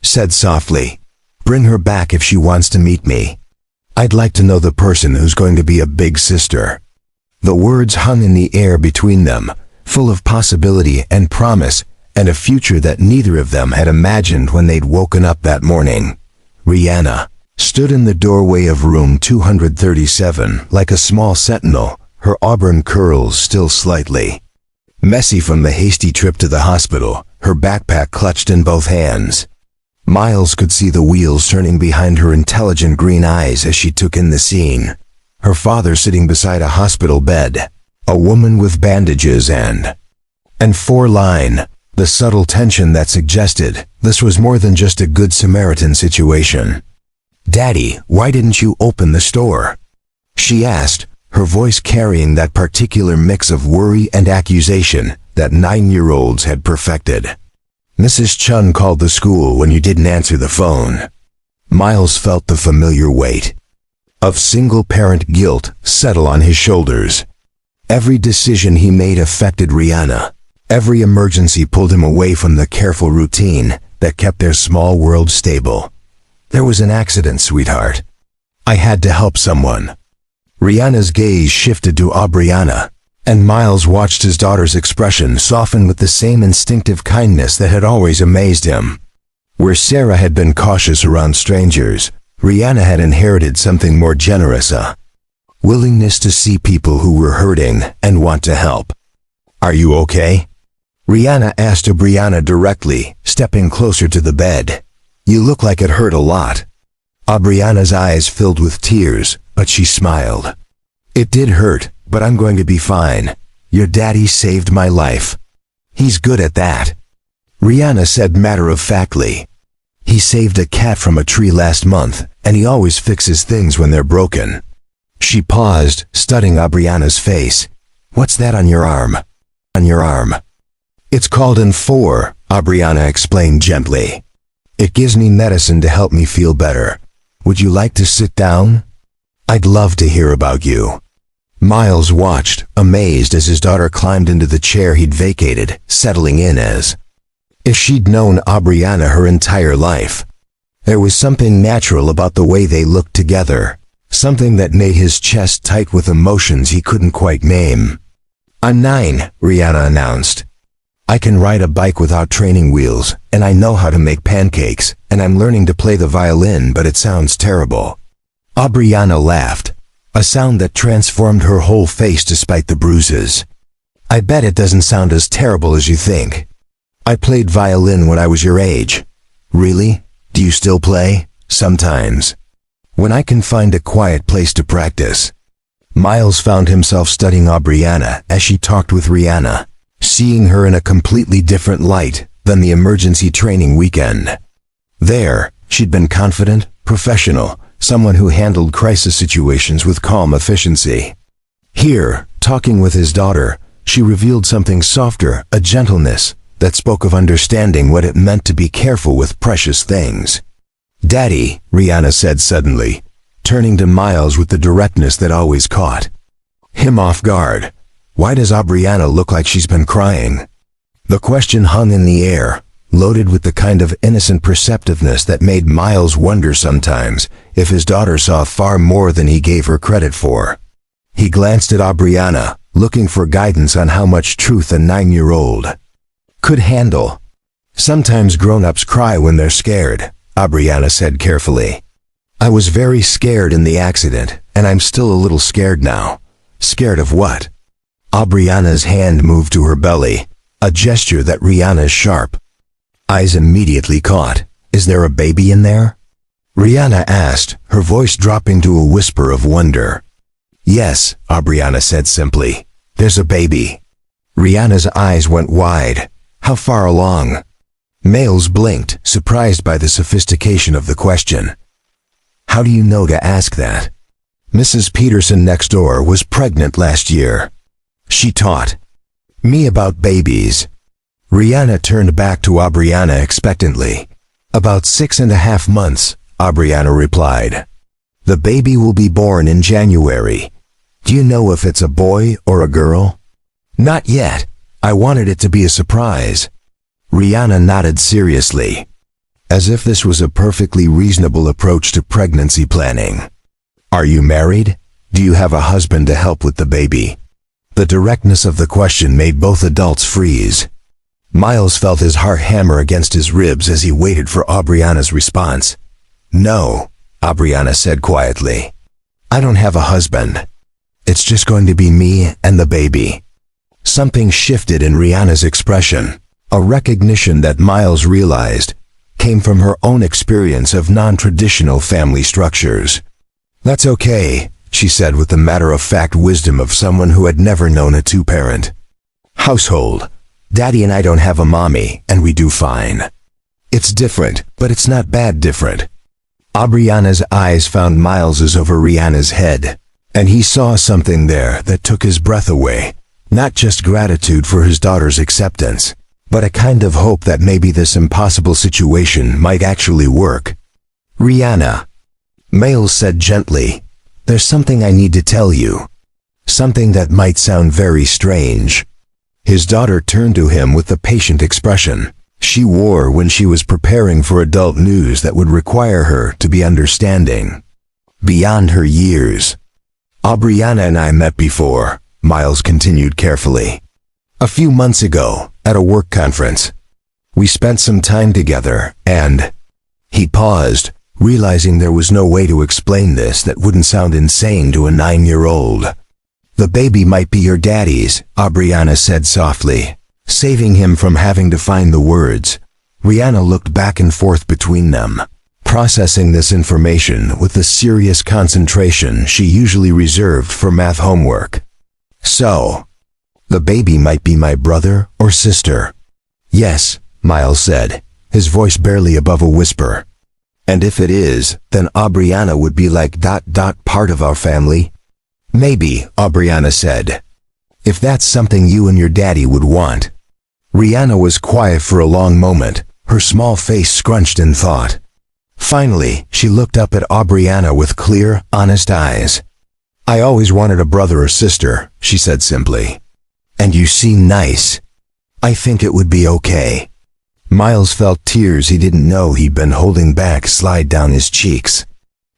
said softly. "Bring her back if she wants to meet me. I'd like to know the person who's going to be a big sister." The words hung in the air between them, full of possibility and promise, and a future that neither of them had imagined when they'd woken up that morning. Rihanna stood in the doorway of room 237 like a small sentinel, her auburn curls still slightly messy from the hasty trip to the hospital, her backpack clutched in both hands. Miles could see the wheels turning behind her intelligent green eyes as she took in the scene. Her father sitting beside a hospital bed, a woman with bandages and 4-line, the subtle tension that suggested this was more than just a Good Samaritan situation. "Daddy, why didn't you open the store?" she asked, her voice carrying that particular mix of worry and accusation that 9-year-olds had perfected. "Mrs. Chun called the school when you didn't answer the phone." Miles felt the familiar weight of single-parent guilt settle on his shoulders. Every decision he made affected Rihanna. Every emergency pulled him away from the careful routine that kept their small world stable. "There was an accident, sweetheart. I had to help someone." Rihanna's gaze shifted to Aubriana, and Miles watched his daughter's expression soften with the same instinctive kindness that had always amazed him. Where Sarah had been cautious around strangers, Rihanna had inherited something more generous, a willingness to see people who were hurting and want to help. "Are you okay?" Rihanna asked Aubriana directly, stepping closer to the bed. "You look like it hurt a lot." Aubriana's eyes filled with tears, but she smiled. "It did hurt, but I'm going to be fine. Your daddy saved my life. He's good at that," Rihanna said matter-of-factly. "He saved a cat from a tree last month, and he always fixes things when they're broken." She paused, studying Aubriana's face. "What's that on your arm?" "On your arm?" "It's called N4, Aubriana explained gently. "It gives me medicine to help me feel better. Would you like to sit down? I'd love to hear about you." Miles watched, amazed as his daughter climbed into the chair he'd vacated, settling in as if she'd known Aubriana her entire life. There was something natural about the way they looked together, something that made his chest tight with emotions he couldn't quite name. "I'm 9, Rihanna announced. "I can ride a bike without training wheels, and I know how to make pancakes, and I'm learning to play the violin, but it sounds terrible." Aubriana laughed, a sound that transformed her whole face despite the bruises. "I bet it doesn't sound as terrible as you think. I played violin when I was your age." "Really? Do you still play?" "Sometimes. When I can find a quiet place to practice." Miles found himself studying Aubriana as she talked with Rihanna, seeing her in a completely different light than the emergency training weekend. There, she'd been confident, professional, someone who handled crisis situations with calm efficiency. Here, talking with his daughter, she revealed something softer, a gentleness that spoke of understanding what it meant to be careful with precious things. "Daddy," Rihanna said suddenly, turning to Miles with the directness that always caught him off guard. Why does Aubriana look like she's been crying? The question hung in the air, loaded with the kind of innocent perceptiveness that made Miles wonder sometimes if his daughter saw far more than he gave her credit for. He glanced at Aubriana, looking for guidance on how much truth a 9-year-old could handle. Sometimes grown-ups cry when they're scared, Aubriana said carefully. I was very scared in the accident, and I'm still a little scared now. Scared of what? Aubriana's hand moved to her belly, a gesture that Rihanna's sharp eyes immediately caught. Is there a baby in there? Rihanna asked, her voice dropping to a whisper of wonder. Yes, Aubriana said simply. There's a baby. Rihanna's eyes went wide. How far along? Miles blinked, surprised by the sophistication of the question. How do you know to ask that? Mrs. Peterson next door was pregnant last year. She taught me about babies. Rihanna turned back to Aubriana expectantly. About 6.5 months, Aubriana replied. The baby will be born in January. Do you know if it's a boy or a girl? Not yet. I wanted it to be a surprise. Rihanna nodded seriously, as if this was a perfectly reasonable approach to pregnancy planning. Are you married? Do you have a husband to help with the baby? The directness of the question made both adults freeze. Miles felt his heart hammer against his ribs as he waited for Aubriana's response. No, Aubriana said quietly. I don't have a husband. It's just going to be me and the baby. Something shifted in Rihanna's expression. A recognition that Miles realized came from her own experience of non-traditional family structures. That's okay, she said with the matter-of-fact wisdom of someone who had never known a two-parent household. Daddy and I don't have a mommy, and we do fine. It's different, but it's not bad different. Aubriana's eyes found Miles's over Rihanna's head, and he saw something there that took his breath away. Not just gratitude for his daughter's acceptance, but a kind of hope that maybe this impossible situation might actually work. Rihanna, Miles said gently, there's something I need to tell you. Something that might sound very strange. His daughter turned to him with the patient expression she wore when she was preparing for adult news that would require her to be understanding beyond her years. Aubriana and I met before, Miles continued carefully. A few months ago, at a work conference. We spent some time together, and he paused, realizing there was no way to explain this that wouldn't sound insane to a 9-year-old. The baby might be your daddy's, Aubriana said softly, saving him from having to find the words. Rihanna looked back and forth between them, processing this information with the serious concentration she usually reserved for math homework. So, the baby might be my brother or sister. Yes, Miles said, his voice barely above a whisper. And if it is, then Aubriana would be like ... part of our family. Maybe, Aubriana said. If that's something you and your daddy would want. Rihanna was quiet for a long moment, her small face scrunched in thought. Finally, she looked up at Aubriana with clear, honest eyes. I always wanted a brother or sister, she said simply. And you seem nice. I think it would be okay. Miles felt tears he didn't know he'd been holding back slide down his cheeks.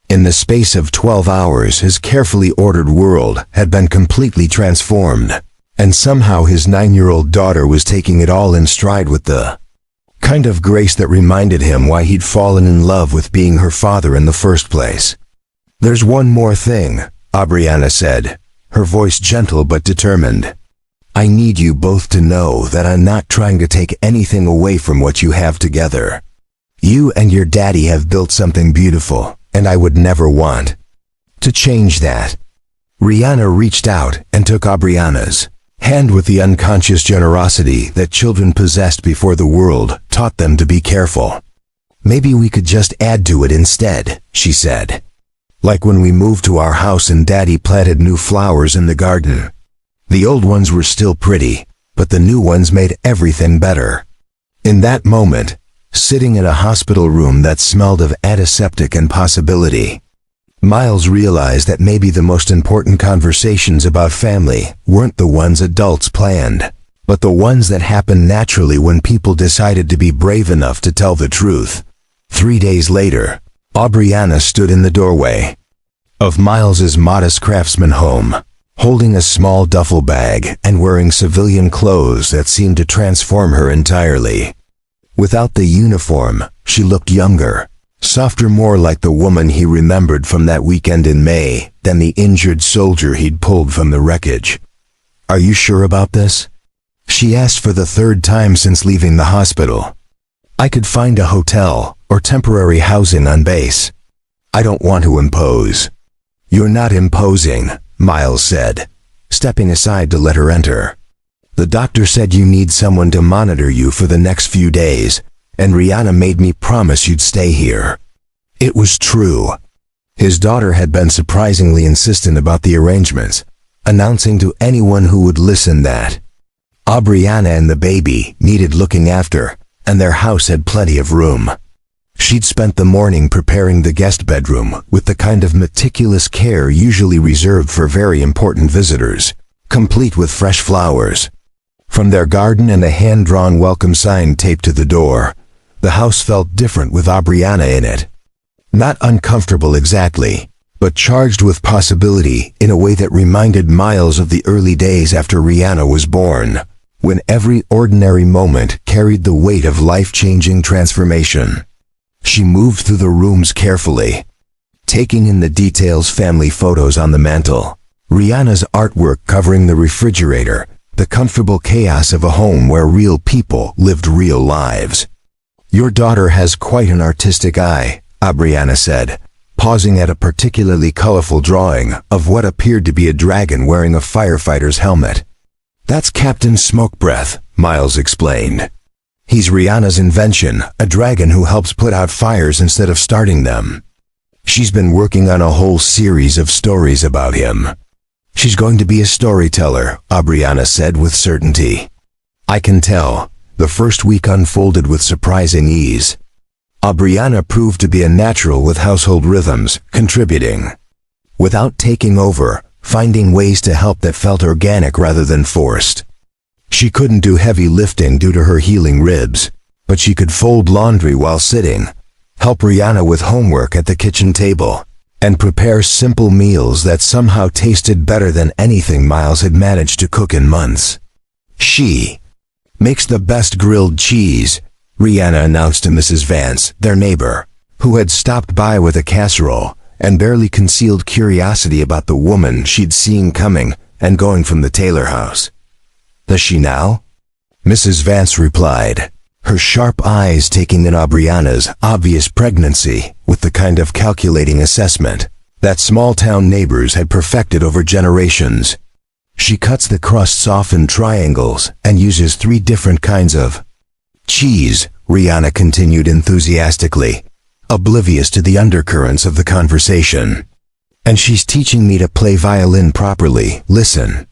In the space of 12 hours, his carefully ordered world had been completely transformed, and somehow his 9-year-old daughter was taking it all in stride with the kind of grace that reminded him why he'd fallen in love with being her father in the first place. There's one more thing, Aubriana said, her voice gentle but determined. I need you both to know that I'm not trying to take anything away from what you have together. You and your daddy have built something beautiful, and I would never want to change that. Rihanna reached out and took Aubriana's hand with the unconscious generosity that children possessed before the world taught them to be careful. Maybe we could just add to it instead, she said. Like when we moved to our house and Daddy planted new flowers in the garden. The old ones were still pretty, but the new ones made everything better. In that moment, sitting in a hospital room that smelled of antiseptic and possibility, Miles realized that maybe the most important conversations about family weren't the ones adults planned, but the ones that happened naturally when people decided to be brave enough to tell the truth. 3 days later, Aubriana stood in the doorway of Miles's modest craftsman home, holding a small duffel bag and wearing civilian clothes that seemed to transform her entirely. Without the uniform, she looked younger, softer, more like the woman he remembered from that weekend in May than the injured soldier he'd pulled from the wreckage. "Are you sure about this?" she asked for the 3rd time since leaving the hospital. "I could find a hotel or temporary housing on base. I don't want to impose." "You're not imposing," Miles said, stepping aside to let her enter. "The doctor said you need someone to monitor you for the next few days, and Rihanna made me promise you'd stay here." It was true. His daughter had been surprisingly insistent about the arrangements, announcing to anyone who would listen that Aubriana and the baby needed looking after, and their house had plenty of room. She'd spent the morning preparing the guest bedroom with the kind of meticulous care usually reserved for very important visitors, complete with fresh flowers from their garden and a hand-drawn welcome sign taped to the door. The house felt different with Aubriana in it. Not uncomfortable exactly, but charged with possibility in a way that reminded Miles of the early days after Rihanna was born, when every ordinary moment carried the weight of life-changing transformation. She moved through the rooms carefully, taking in the details: family photos on the mantel, Rihanna's artwork covering the refrigerator, the comfortable chaos of a home where real people lived real lives. "Your daughter has quite an artistic eye," Aubriana said, pausing at a particularly colorful drawing of what appeared to be a dragon wearing a firefighter's helmet. "That's Captain Smokebreath," Miles explained. "He's Rihanna's invention, a dragon who helps put out fires instead of starting them. She's been working on a whole series of stories about him." "She's going to be a storyteller," Aubriana said with certainty. "I can tell." The first week unfolded with surprising ease. Aubriana proved to be a natural with household rhythms, contributing without taking over, finding ways to help that felt organic rather than forced. She couldn't do heavy lifting due to her healing ribs, but she could fold laundry while sitting, help Rihanna with homework at the kitchen table, and prepare simple meals that somehow tasted better than anything Miles had managed to cook in months. "She makes the best grilled cheese," Rihanna announced to Mrs. Vance, their neighbor, who had stopped by with a casserole and barely concealed curiosity about the woman she'd seen coming and going from the Taylor house. "Does she now?" Mrs. Vance replied, her sharp eyes taking in Aubriana's obvious pregnancy with the kind of calculating assessment that small-town neighbors had perfected over generations. "She cuts the crusts off in triangles and uses 3 different kinds of cheese," Rihanna continued enthusiastically, oblivious to the undercurrents of the conversation. "And she's teaching me to play violin properly. Listen."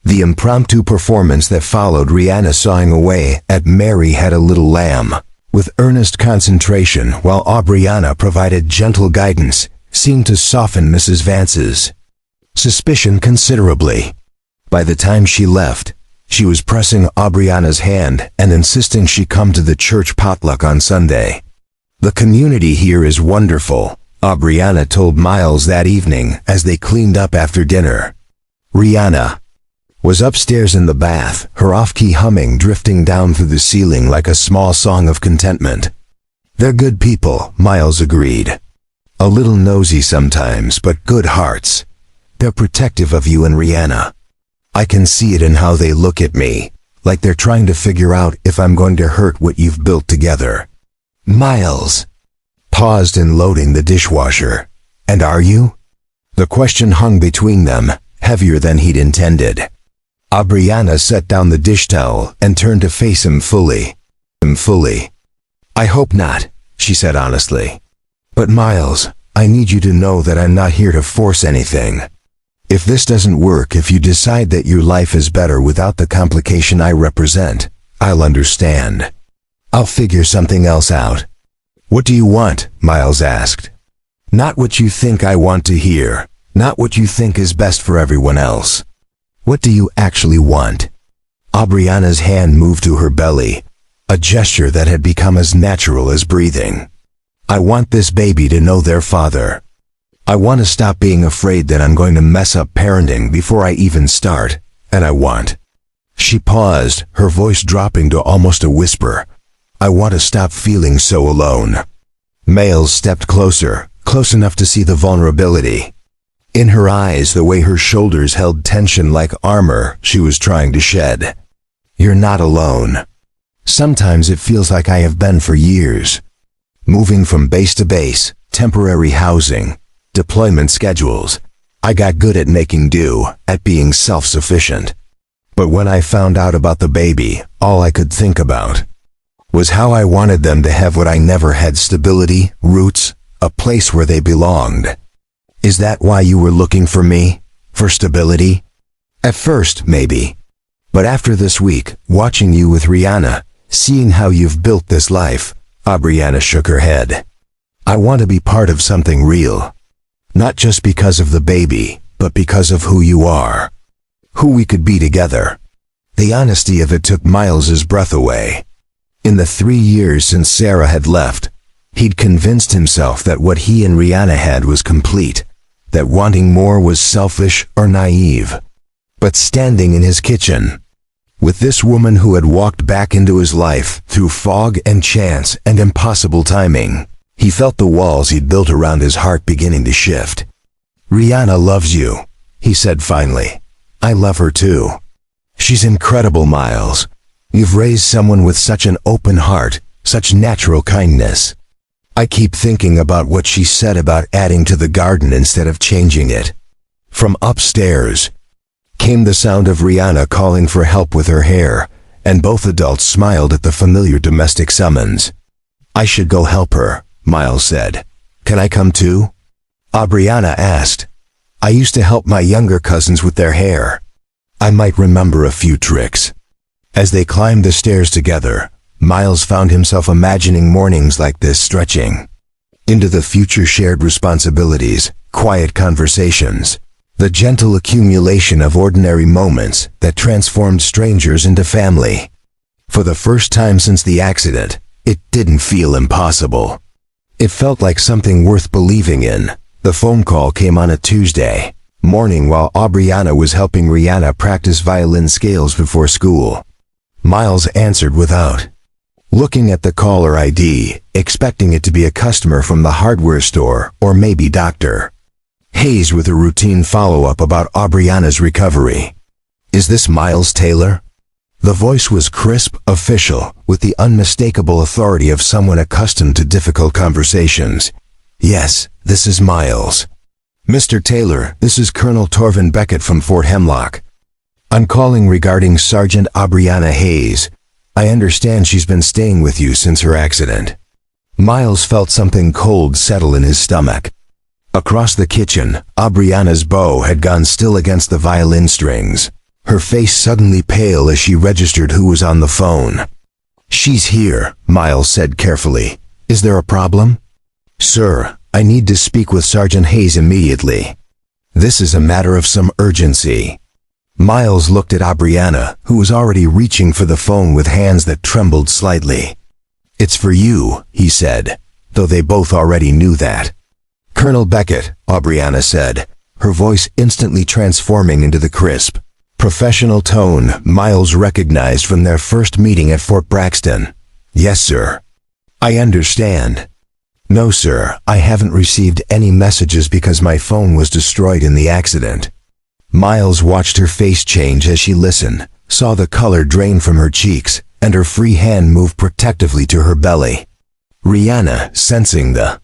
The impromptu performance that followed Rihanna sawing away at Mary Had a Little Lamb with earnest concentration while Aubriana provided gentle guidance seemed to soften Mrs. Vance's suspicion considerably. By the time she left, she was pressing Aubriana's hand and insisting she come to the church potluck on Sunday. "The community here is wonderful," Aubriana told Miles that evening as they cleaned up after dinner. Rihanna was upstairs in the bath, her off-key humming drifting down through the ceiling like a small song of contentment. "They're good people," Miles agreed. "A little nosy sometimes, but good hearts. They're protective of you and Rihanna. I can see it in how they look at me, like they're trying to figure out if I'm going to hurt what you've built together." Miles paused in loading the dishwasher. "And are you?" The question hung between them, heavier than he'd intended. Aubriana set down the dish towel and turned to face him fully. "I hope not," she said honestly. "But Miles, I need you to know that I'm not here to force anything. If this doesn't work, if you decide that your life is better without the complication I represent, I'll understand. I'll figure something else out." "What do you want?" Miles asked. Not what you think I want to hear. Not what you think is best for everyone else. What do you actually want? Aubriana's hand moved to her belly, a gesture that had become as natural as breathing. I want this baby to know their father. I want to stop being afraid that I'm going to mess up parenting before I even start, and I want. She paused, her voice dropping to almost a whisper. I want to stop feeling so alone. Miles stepped closer, close enough to see the vulnerability. In her eyes, the way her shoulders held tension like armor she was trying to shed. You're not alone. Sometimes it feels like I have been for years. Moving from base to base, temporary housing, deployment schedules. I got good at making do, at being self-sufficient. But when I found out about the baby, all I could think about was how I wanted them to have what I never had: stability, roots, a place where they belonged. Is that why you were looking for me? For stability? At first, maybe. But after this week, watching you with Rihanna, seeing how you've built this life, Aubriana shook her head. I want to be part of something real. Not just because of the baby, but because of who you are. Who we could be together. The honesty of it took Miles's breath away. In the 3 years since Sarah had left, he'd convinced himself that what he and Rihanna had was complete, that wanting more was selfish or naive. But standing in his kitchen, with this woman who had walked back into his life through fog and chance and impossible timing, he felt the walls he'd built around his heart beginning to shift. Rihanna loves you, he said finally. I love her too. She's incredible, Miles. You've raised someone with such an open heart, such natural kindness. I keep thinking about what she said about adding to the garden instead of changing it. From upstairs came the sound of Rihanna calling for help with her hair, and both adults smiled at the familiar domestic summons. I should go help her, Miles said. Can I come too? Aubriana asked. I used to help my younger cousins with their hair. I might remember a few tricks. As they climbed the stairs together, Miles found himself imagining mornings like this stretching into the future: shared responsibilities, quiet conversations, the gentle accumulation of ordinary moments that transformed strangers into family. For the first time since the accident, it didn't feel impossible. It felt like something worth believing in. The phone call came on a Tuesday morning while Aubriana was helping Rihanna practice violin scales before school. Miles answered without looking at the caller ID, expecting it to be a customer from the hardware store or maybe Dr. Hayes with a routine follow-up about Aubriana's recovery. Is this Miles Taylor? The voice was crisp, official, with the unmistakable authority of someone accustomed to difficult conversations. Yes, this is Miles. Mr. Taylor, this is Colonel Torvin Beckett from Fort Hemlock. I'm calling regarding Sergeant Aubriana Hayes. I understand she's been staying with you since her accident. Miles felt something cold settle in his stomach. Across the kitchen, Aubriana's bow had gone still against the violin strings, her face suddenly pale as she registered who was on the phone. She's here, Miles said carefully. Is there a problem? Sir, I need to speak with Sergeant Hayes immediately. This is a matter of some urgency. Miles looked at Aubriana, who was already reaching for the phone with hands that trembled slightly. It's for you, he said, though they both already knew that. Colonel Beckett, Aubriana said, her voice instantly transforming into the crisp, professional tone Miles recognized from their first meeting at Fort Braxton. Yes, sir. I understand. No, sir, I haven't received any messages because my phone was destroyed in the accident. Miles watched her face change as she listened, saw the color drain from her cheeks, and her free hand move protectively to her belly. Rihanna, sensing the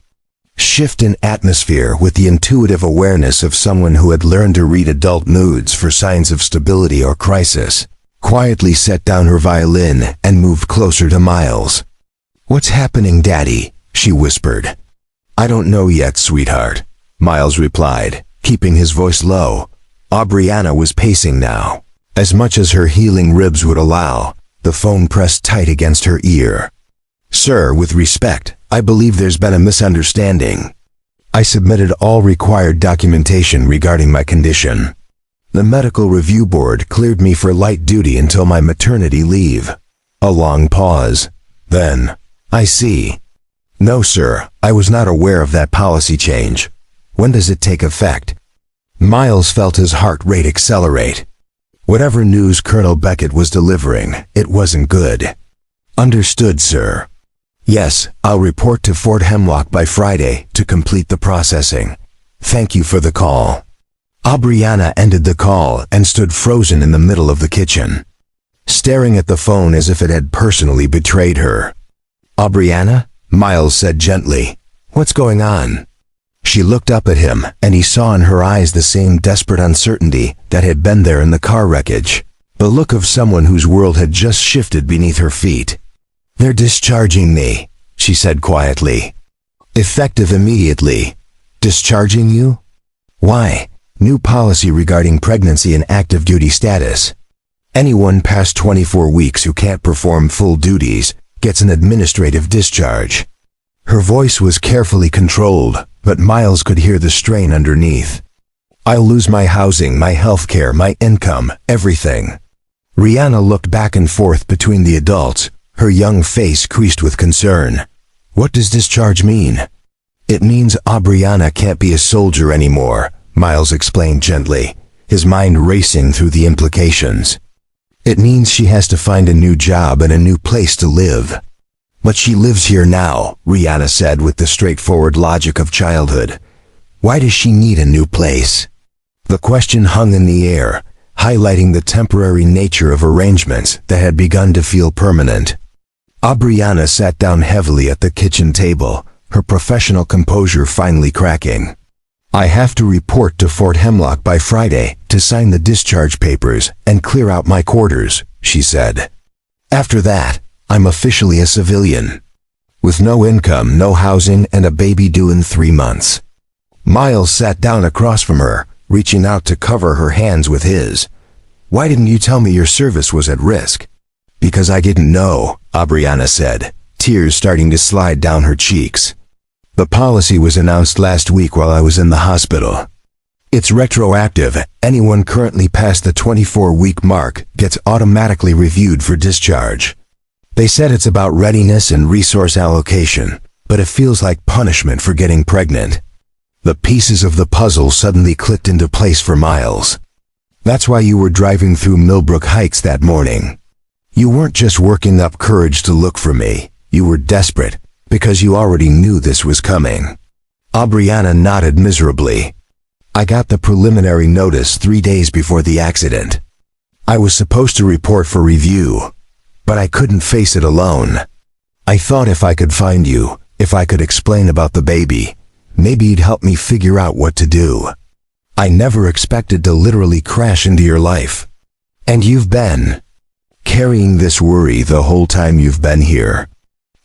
shift in atmosphere with the intuitive awareness of someone who had learned to read adult moods for signs of stability or crisis, quietly set down her violin and moved closer to Miles. What's happening, Daddy? She whispered. I don't know yet, sweetheart, Miles replied, keeping his voice low. Aubriana was pacing now. As much as her healing ribs would allow, the phone pressed tight against her ear. Sir, with respect, I believe there's been a misunderstanding. I submitted all required documentation regarding my condition. The medical review board cleared me for light duty until my maternity leave. A long pause. Then, I see. No, sir, I was not aware of that policy change. When does it take effect? Miles felt his heart rate accelerate. Whatever news Colonel Beckett was delivering, it wasn't good. Understood, sir. Yes, I'll report to Fort Hemlock by Friday to complete the processing. Thank you for the call. Aubriana ended the call and stood frozen in the middle of the kitchen, staring at the phone as if it had personally betrayed her. Aubriana? Miles said gently. What's going on? She looked up at him, and he saw in her eyes the same desperate uncertainty that had been there in the car wreckage, the look of someone whose world had just shifted beneath her feet. They're discharging me, she said quietly. Effective immediately. Discharging you? Why? New policy regarding pregnancy and active duty status. Anyone past 24 weeks who can't perform full duties gets an administrative discharge. Her voice was carefully controlled, but Miles could hear the strain underneath. I'll lose my housing, my health care, my income, everything. Rihanna looked back and forth between the adults, her young face creased with concern. What does discharge mean? It means Aubriana can't be a soldier anymore, Miles explained gently, his mind racing through the implications. It means she has to find a new job and a new place to live. But she lives here now, Rihanna said with the straightforward logic of childhood. Why does she need a new place? The question hung in the air, highlighting the temporary nature of arrangements that had begun to feel permanent. Aubriana sat down heavily at the kitchen table, her professional composure finally cracking. I have to report to Fort Hemlock by Friday to sign the discharge papers and clear out my quarters, she said. After that, I'm officially a civilian. With no income, no housing, and a baby due in 3 months. Miles sat down across from her, reaching out to cover her hands with his. Why didn't you tell me your service was at risk? Because I didn't know, Aubriana said, tears starting to slide down her cheeks. The policy was announced last week while I was in the hospital. It's retroactive. Anyone currently past the 24-week mark gets automatically reviewed for discharge. They said it's about readiness and resource allocation, but it feels like punishment for getting pregnant. The pieces of the puzzle suddenly clicked into place for Miles. That's why you were driving through Millbrook Heights that morning. You weren't just working up courage to look for me, you were desperate, because you already knew this was coming. Aubriana nodded miserably. I got the preliminary notice 3 days before the accident. I was supposed to report for review, but I couldn't face it alone. I thought if I could find you, if I could explain about the baby, maybe you'd help me figure out what to do. I never expected to literally crash into your life. And you've been carrying this worry the whole time you've been here.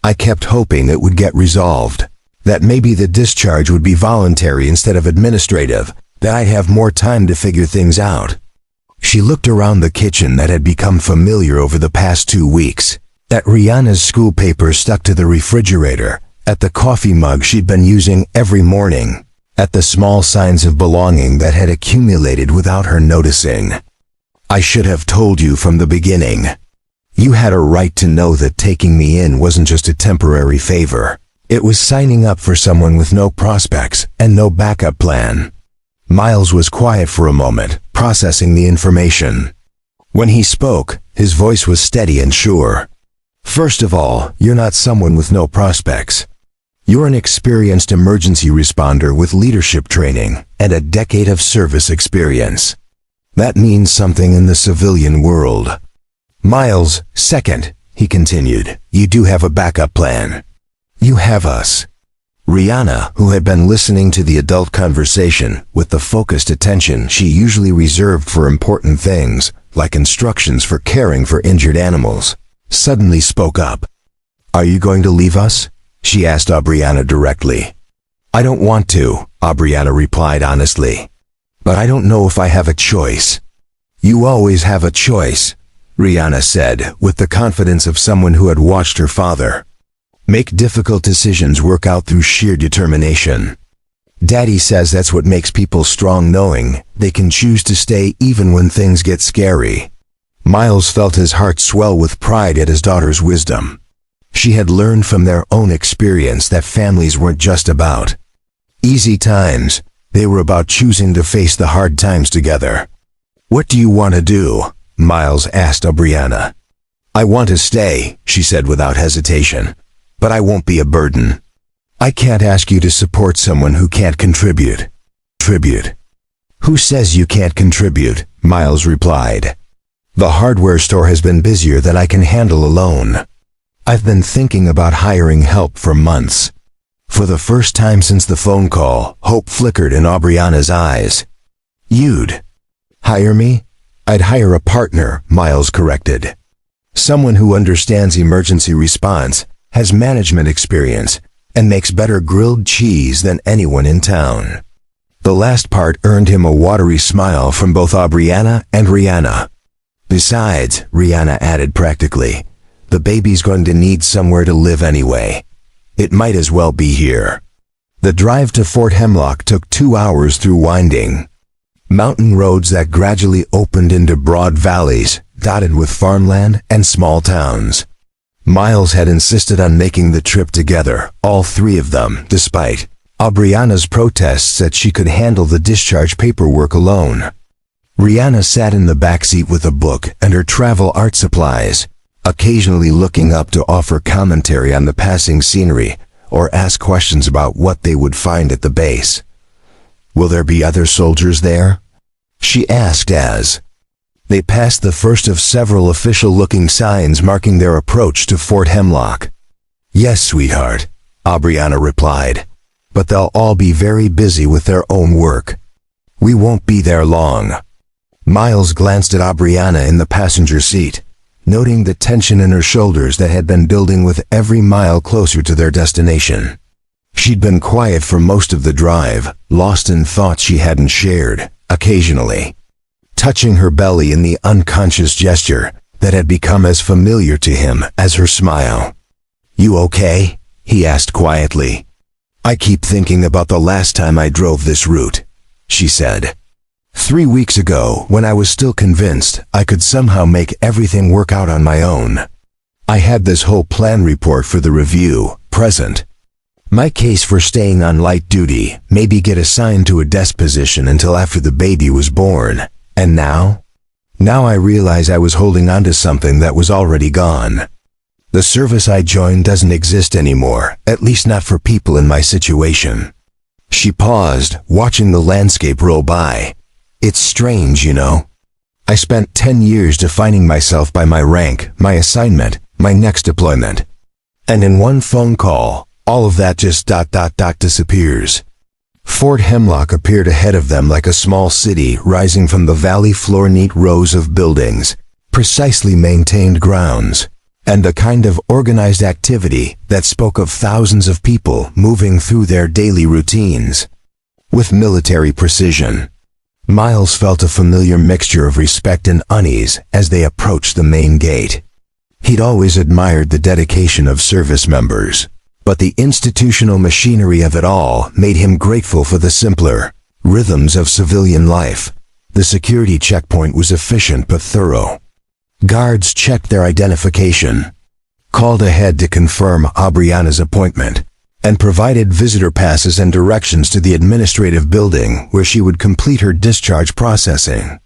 I kept hoping it would get resolved, that maybe the discharge would be voluntary instead of administrative, that I'd have more time to figure things out. She looked around the kitchen that had become familiar over the past 2 weeks, at Rihanna's school papers stuck to the refrigerator, at the coffee mug she'd been using every morning, at the small signs of belonging that had accumulated without her noticing. I should have told you from the beginning. You had a right to know that taking me in wasn't just a temporary favor. It was signing up for someone with no prospects and no backup plan. Miles was quiet for a moment, processing the information. When he spoke, his voice was steady and sure. First of all, you're not someone with no prospects. You're an experienced emergency responder with leadership training and a decade of service experience. That means something in the civilian world. Miles, second, he continued, you do have a backup plan. You have us. Rihanna, who had been listening to the adult conversation with the focused attention she usually reserved for important things, like instructions for caring for injured animals, suddenly spoke up. Are you going to leave us? She asked Aubriana directly. I don't want to, Aubriana replied honestly. But I don't know if I have a choice. You always have a choice, Rihanna said with the confidence of someone who had watched her father make difficult decisions work out through sheer determination. Daddy says that's what makes people strong, knowing they can choose to stay even when things get scary. Miles felt his heart swell with pride at his daughter's wisdom. She had learned from their own experience that families weren't just about easy times. They were about choosing to face the hard times together. "What do you want to do?" Miles asked Aubriana. "I want to stay," she said without hesitation. "But I won't be a burden." "I can't ask you to support someone who can't contribute." "Who says you can't contribute?" Miles replied. "The hardware store has been busier than I can handle alone. I've been thinking about hiring help for months." For the first time since the phone call, hope flickered in Aubriana's eyes. "You'd hire me?" "I'd hire a partner," Miles corrected. "Someone who understands emergency response, has management experience, and makes better grilled cheese than anyone in town." The last part earned him a watery smile from both Aubriana and Rihanna. "Besides," Rihanna added practically, "the baby's going to need somewhere to live anyway. It might as well be here." The drive to Fort Hemlock took 2 hours through winding mountain roads that gradually opened into broad valleys, dotted with farmland and small towns. Miles had insisted on making the trip together, all three of them, despite Aubriana's protests that she could handle the discharge paperwork alone. Rihanna sat in the backseat with a book and her travel art supplies, occasionally looking up to offer commentary on the passing scenery or ask questions about what they would find at the base. "Will there be other soldiers there?" she asked as they passed the first of several official-looking signs marking their approach to Fort Hemlock. "Yes, sweetheart," Aubriana replied, "but they'll all be very busy with their own work. We won't be there long." Miles glanced at Aubriana in the passenger seat, noting the tension in her shoulders that had been building with every mile closer to their destination. She'd been quiet for most of the drive, lost in thoughts she hadn't shared, occasionally touching her belly in the unconscious gesture that had become as familiar to him as her smile. "You okay?" he asked quietly. "I keep thinking about the last time I drove this route," she said. 3 weeks ago, when I was still convinced I could somehow make everything work out on my own. I had this whole plan report for the review, present. My case for staying on light duty, maybe get assigned to a desk position until after the baby was born. And now? Now I realize I was holding on to something that was already gone. The service I joined doesn't exist anymore, at least not for people in my situation." She paused, watching the landscape roll by. "It's strange, you know. I spent 10 years defining myself by my rank, my assignment, my next deployment. And in one phone call, all of that just disappears." Fort Hemlock appeared ahead of them like a small city rising from the valley floor, neat rows of buildings, precisely maintained grounds, and a kind of organized activity that spoke of thousands of people moving through their daily routines with military precision. Miles felt a familiar mixture of respect and unease as they approached the main gate. He'd always admired the dedication of service members, but the institutional machinery of it all made him grateful for the simpler rhythms of civilian life. The security checkpoint was efficient but thorough. Guards checked their identification, called ahead to confirm Aubriana's appointment, and provided visitor passes and directions to the administrative building where she would complete her discharge processing.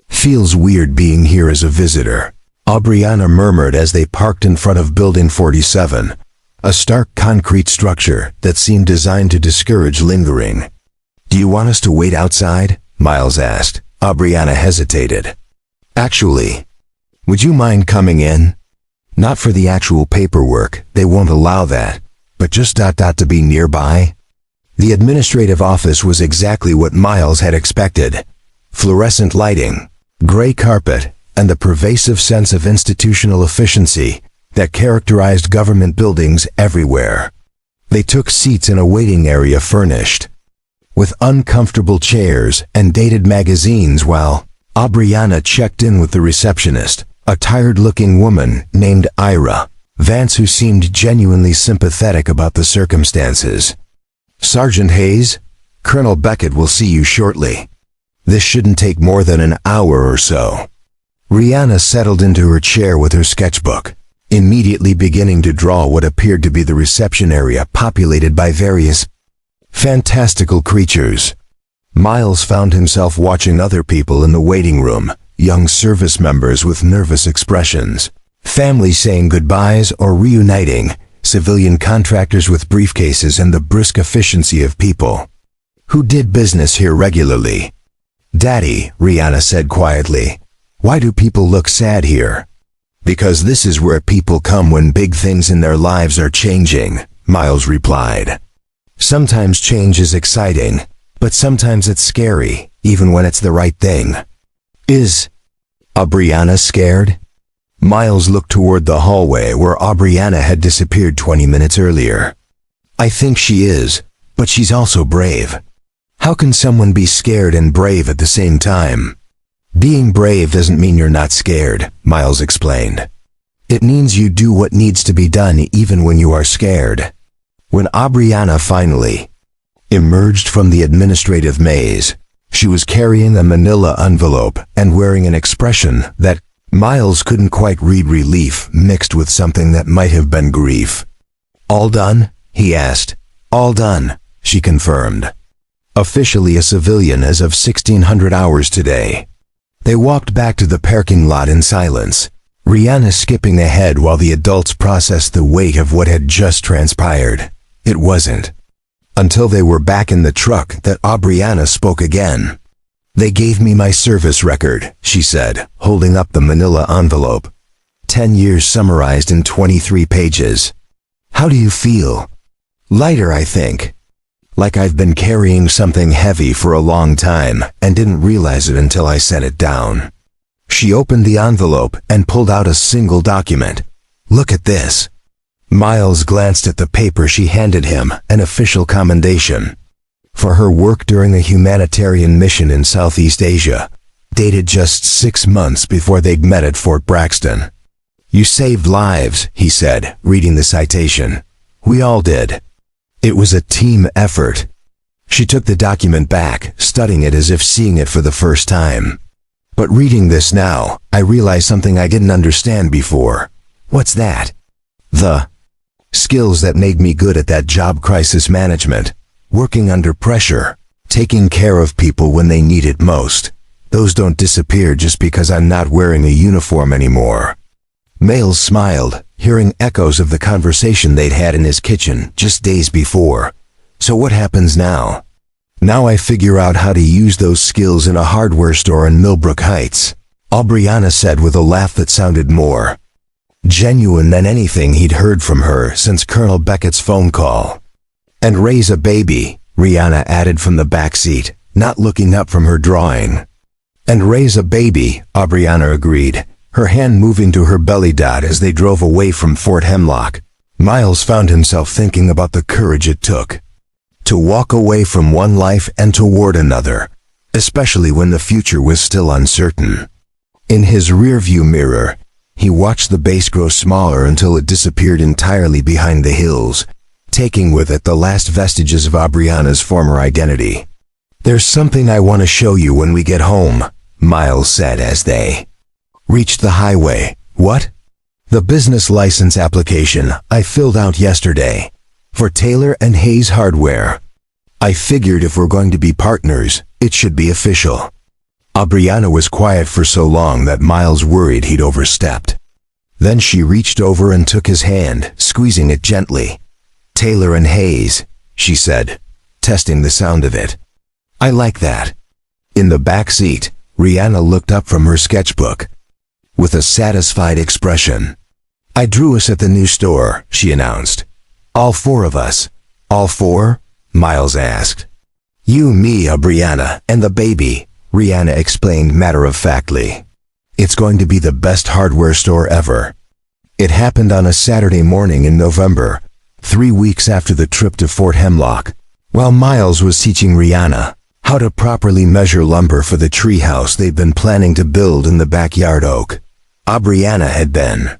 "Feels weird being here as a visitor," Aubriana murmured as they parked in front of Building 47, a stark concrete structure that seemed designed to discourage lingering. "Do you want us to wait outside?" Miles asked. Aubriana hesitated. "Actually, would you mind coming in? Not for the actual paperwork, they won't allow that, but just to be nearby." The administrative office was exactly what Miles had expected. Fluorescent lighting, gray carpet, and the pervasive sense of institutional efficiency that characterized government buildings everywhere. They took seats in a waiting area furnished with uncomfortable chairs and dated magazines while Aubriana checked in with the receptionist, a tired-looking woman named Ira Vance, who seemed genuinely sympathetic about the circumstances. "Sergeant Hayes, Colonel Beckett will see you shortly. This shouldn't take more than an hour or so." Rihanna settled into her chair with her sketchbook, immediately beginning to draw what appeared to be the reception area populated by various fantastical creatures. Miles found himself watching other people in the waiting room, young service members with nervous expressions, families saying goodbyes or reuniting, civilian contractors with briefcases, and the brisk efficiency of people who did business here regularly. "Daddy," Rihanna said quietly, "why do people look sad here?" "Because this is where people come when big things in their lives are changing," Miles replied. "Sometimes change is exciting, but sometimes it's scary, even when it's the right thing." "Is Aubriana scared?" Miles looked toward the hallway where Aubriana had disappeared 20 minutes earlier. "I think she is, but she's also brave." "How can someone be scared and brave at the same time?" "Being brave doesn't mean you're not scared," Miles explained. "It means you do what needs to be done even when you are scared." When Aubriana finally emerged from the administrative maze, she was carrying a manila envelope and wearing an expression that Miles couldn't quite read, relief mixed with something that might have been grief. "All done?" he asked. "All done," she confirmed. "Officially a civilian as of 1600 hours today." They walked back to the parking lot in silence, Rihanna skipping ahead while the adults processed the weight of what had just transpired. It wasn't until they were back in the truck that Aubriana spoke again. "They gave me my service record," she said, holding up the manila envelope. 10 years summarized in 23 pages. "How do you feel?" "Lighter, I think. Like I've been carrying something heavy for a long time and didn't realize it until I set it down." She opened the envelope and pulled out a single document. "Look at this." Miles glanced at the paper she handed him, an official commendation for her work during a humanitarian mission in Southeast Asia, dated just 6 months before they'd met at Fort Braxton. "You saved lives," he said, reading the citation. "We all did. It was a team effort." She took the document back, studying it as if seeing it for the first time. "But reading this now, I realize something I didn't understand before." "What's that?" "The skills that made me good at that job: crisis management, working under pressure, taking care of people when they need it most. Those don't disappear just because I'm not wearing a uniform anymore." Miles smiled, hearing echoes of the conversation they'd had in his kitchen just days before. "So what happens now?" "Now I figure out how to use those skills in a hardware store in Millbrook Heights," Aubriana said with a laugh that sounded more genuine than anything he'd heard from her since Colonel Beckett's phone call. "And raise a baby," Rihanna added from the back seat, not looking up from her drawing. "And raise a baby," Aubriana agreed, her hand moving to her belly dot as they drove away from Fort Hemlock. Miles found himself thinking about the courage it took to walk away from one life and toward another, especially when the future was still uncertain. In his rearview mirror, he watched the base grow smaller until it disappeared entirely behind the hills, taking with it the last vestiges of Aubriana's former identity. "There's something I want to show you when we get home," Miles said as they reached the highway. "What?" "The business license application I filled out yesterday for Taylor and Hayes Hardware. I figured if we're going to be partners, it should be official." Aubriana was quiet for so long that Miles worried he'd overstepped. Then she reached over and took his hand, squeezing it gently. "Taylor and Hayes," she said, testing the sound of it. "I like that." In the back seat, Rihanna looked up from her sketchbook with a satisfied expression. "I drew us at the new store," she announced. "All 4 of us." "All 4? Miles asked. "You, me, Aubriana, and the baby," Rihanna explained matter-of-factly. "It's going to be the best hardware store ever." It happened on a Saturday morning in November, 3 weeks after the trip to Fort Hemlock. While Miles was teaching Rihanna how to properly measure lumber for the treehouse they'd been planning to build in the backyard oak, Aubriana had been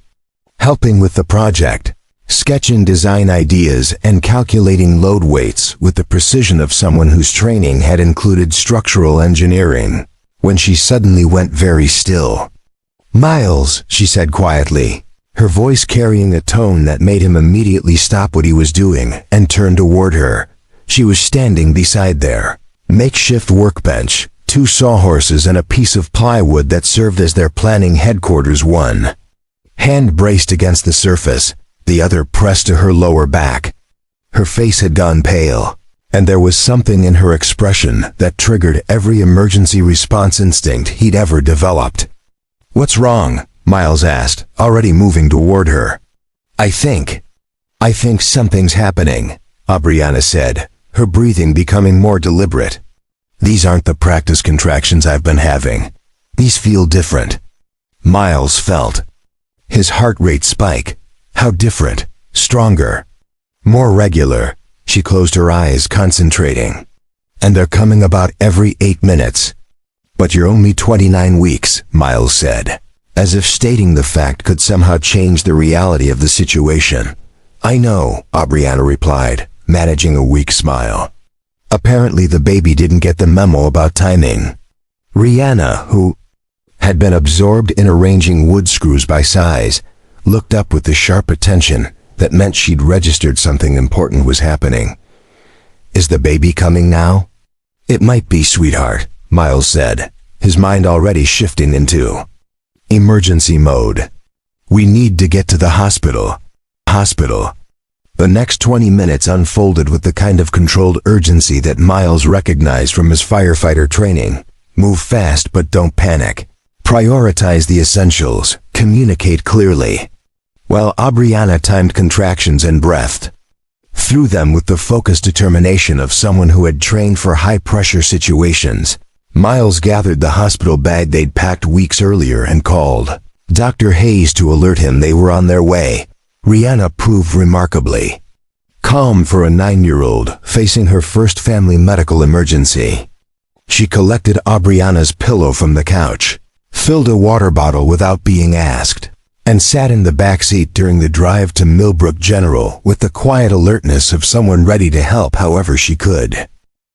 helping with the project, sketching design ideas and calculating load weights with the precision of someone whose training had included structural engineering, when she suddenly went very still. "Miles," she said quietly, her voice carrying a tone that made him immediately stop what he was doing and turn toward her. She was standing beside their makeshift workbench, 2 sawhorses and a piece of plywood that served as their planning headquarters. One hand braced against the surface, the other pressed to her lower back. Her face had gone pale, and there was something in her expression that triggered every emergency response instinct he'd ever developed. "What's wrong?" Miles asked, already moving toward her. I think something's happening," Aubriana said, her breathing becoming more deliberate. "These aren't the practice contractions I've been having. These feel different." Miles felt his heart rate spike. How different, stronger, more regular. She closed her eyes, concentrating. "And they're coming about every 8 minutes. But you're only 29 weeks, Miles said, as if stating the fact could somehow change the reality of the situation. "I know," Aubriana replied, managing a weak smile. Apparently the baby didn't get the memo about timing. Rihanna, who had been absorbed in arranging wood screws by size, looked up with the sharp attention that meant she'd registered something important was happening. "Is the baby coming now?" "It might be, sweetheart," Miles said, his mind already shifting into emergency mode. "We need to get to the hospital." The next 20 minutes unfolded with the kind of controlled urgency that Miles recognized from his firefighter training. Move fast but don't panic. Prioritize the essentials. Communicate clearly. While Aubriana timed contractions and breathed through them with the focused determination of someone who had trained for high-pressure situations, Miles gathered the hospital bag they'd packed weeks earlier and called Dr. Hayes to alert him they were on their way. Rihanna proved remarkably calm for a 9-year-old facing her first family medical emergency. She collected Aubriana's pillow from the couch, filled a water bottle without being asked, and sat in the back seat during the drive to Millbrook General with the quiet alertness of someone ready to help however she could.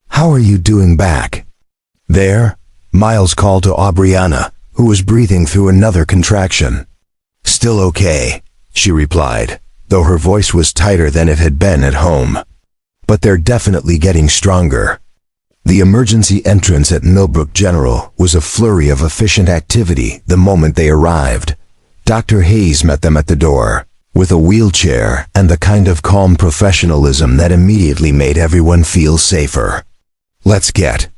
"How are you doing back there?" Miles called to Aubriana, who was breathing through another contraction. "Still okay," she replied, though her voice was tighter than it had been at home. "But they're definitely getting stronger." The emergency entrance at Millbrook General was a flurry of efficient activity the moment they arrived. Dr. Hayes met them at the door, with a wheelchair and the kind of calm professionalism that immediately made everyone feel safer. "Let's get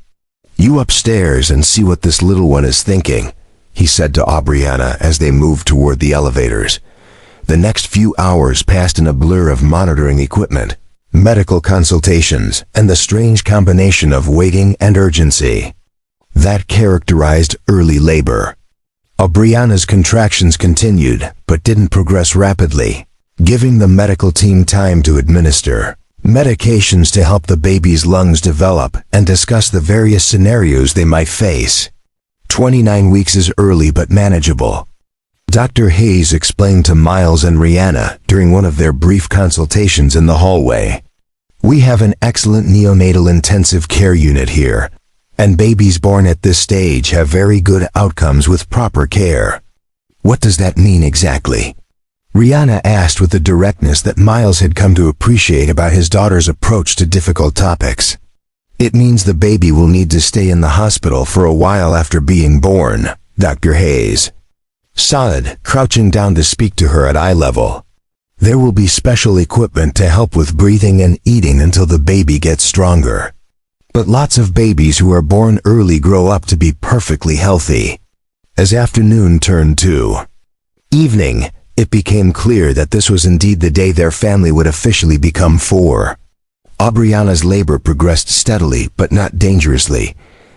you upstairs and see what this little one is thinking," he said to Aubriana as they moved toward the elevators. The next few hours passed in a blur of monitoring equipment, medical consultations, and the strange combination of waiting and urgency that characterized early labor. Aubriana's contractions continued, but didn't progress rapidly, giving the medical team time to administer medications to help the baby's lungs develop and discuss the various scenarios they might face. 29 weeks is early but manageable, Dr. Hayes explained to Miles and Rihanna during one of their brief consultations in the hallway. "We have an excellent neonatal intensive care unit here, and babies born at this stage have very good outcomes with proper care." "What does that mean exactly?" Rihanna asked with the directness that Miles had come to appreciate about his daughter's approach to difficult topics. "It means the baby will need to stay in the hospital for a while after being born," Dr. Hayes said, crouching down to speak to her at eye level. "There will be special equipment to help with breathing and eating until the baby gets stronger. But lots of babies who are born early grow up to be perfectly healthy." As afternoon turned to evening, it became clear that this was indeed the day their family would officially become 4. Aubriana's labor progressed steadily but not dangerously,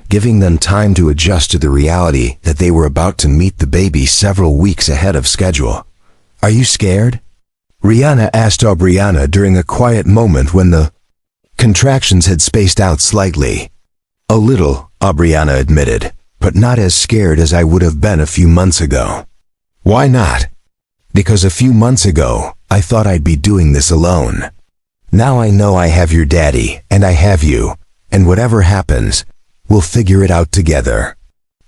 giving them time to adjust to the reality that they were about to meet the baby several weeks ahead of schedule. "Are you scared?" Rihanna asked Aubriana during a quiet moment when the contractions had spaced out slightly. "A little," Aubriana admitted, "but not as scared as I would have been a few months ago." "Why not?" "Because a few months ago, I thought I'd be doing this alone. Now I know I have your daddy, and I have you, and whatever happens, we'll figure it out together."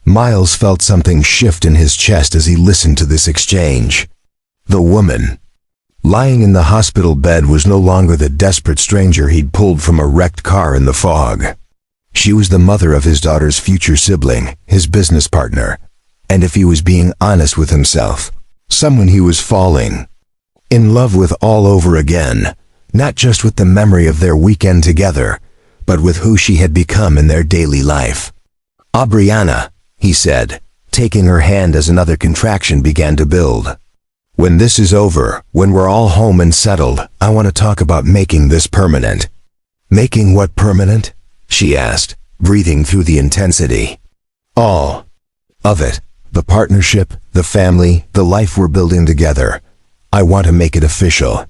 Miles felt something shift in his chest as he listened to this exchange. The woman lying in the hospital bed was no longer the desperate stranger he'd pulled from a wrecked car in the fog. She was the mother of his daughter's future sibling, his business partner, and if he was being honest with himself, someone he was falling in love with all over again, not just with the memory of their weekend together, but with who she had become in their daily life. "Aubriana," he said, taking her hand as another contraction began to build. "When this is over, when we're all home and settled, I want to talk about making this permanent." "Making what permanent?" she asked, breathing through the intensity. "All of it. The partnership, the family, the life we're building together. I want to make it official."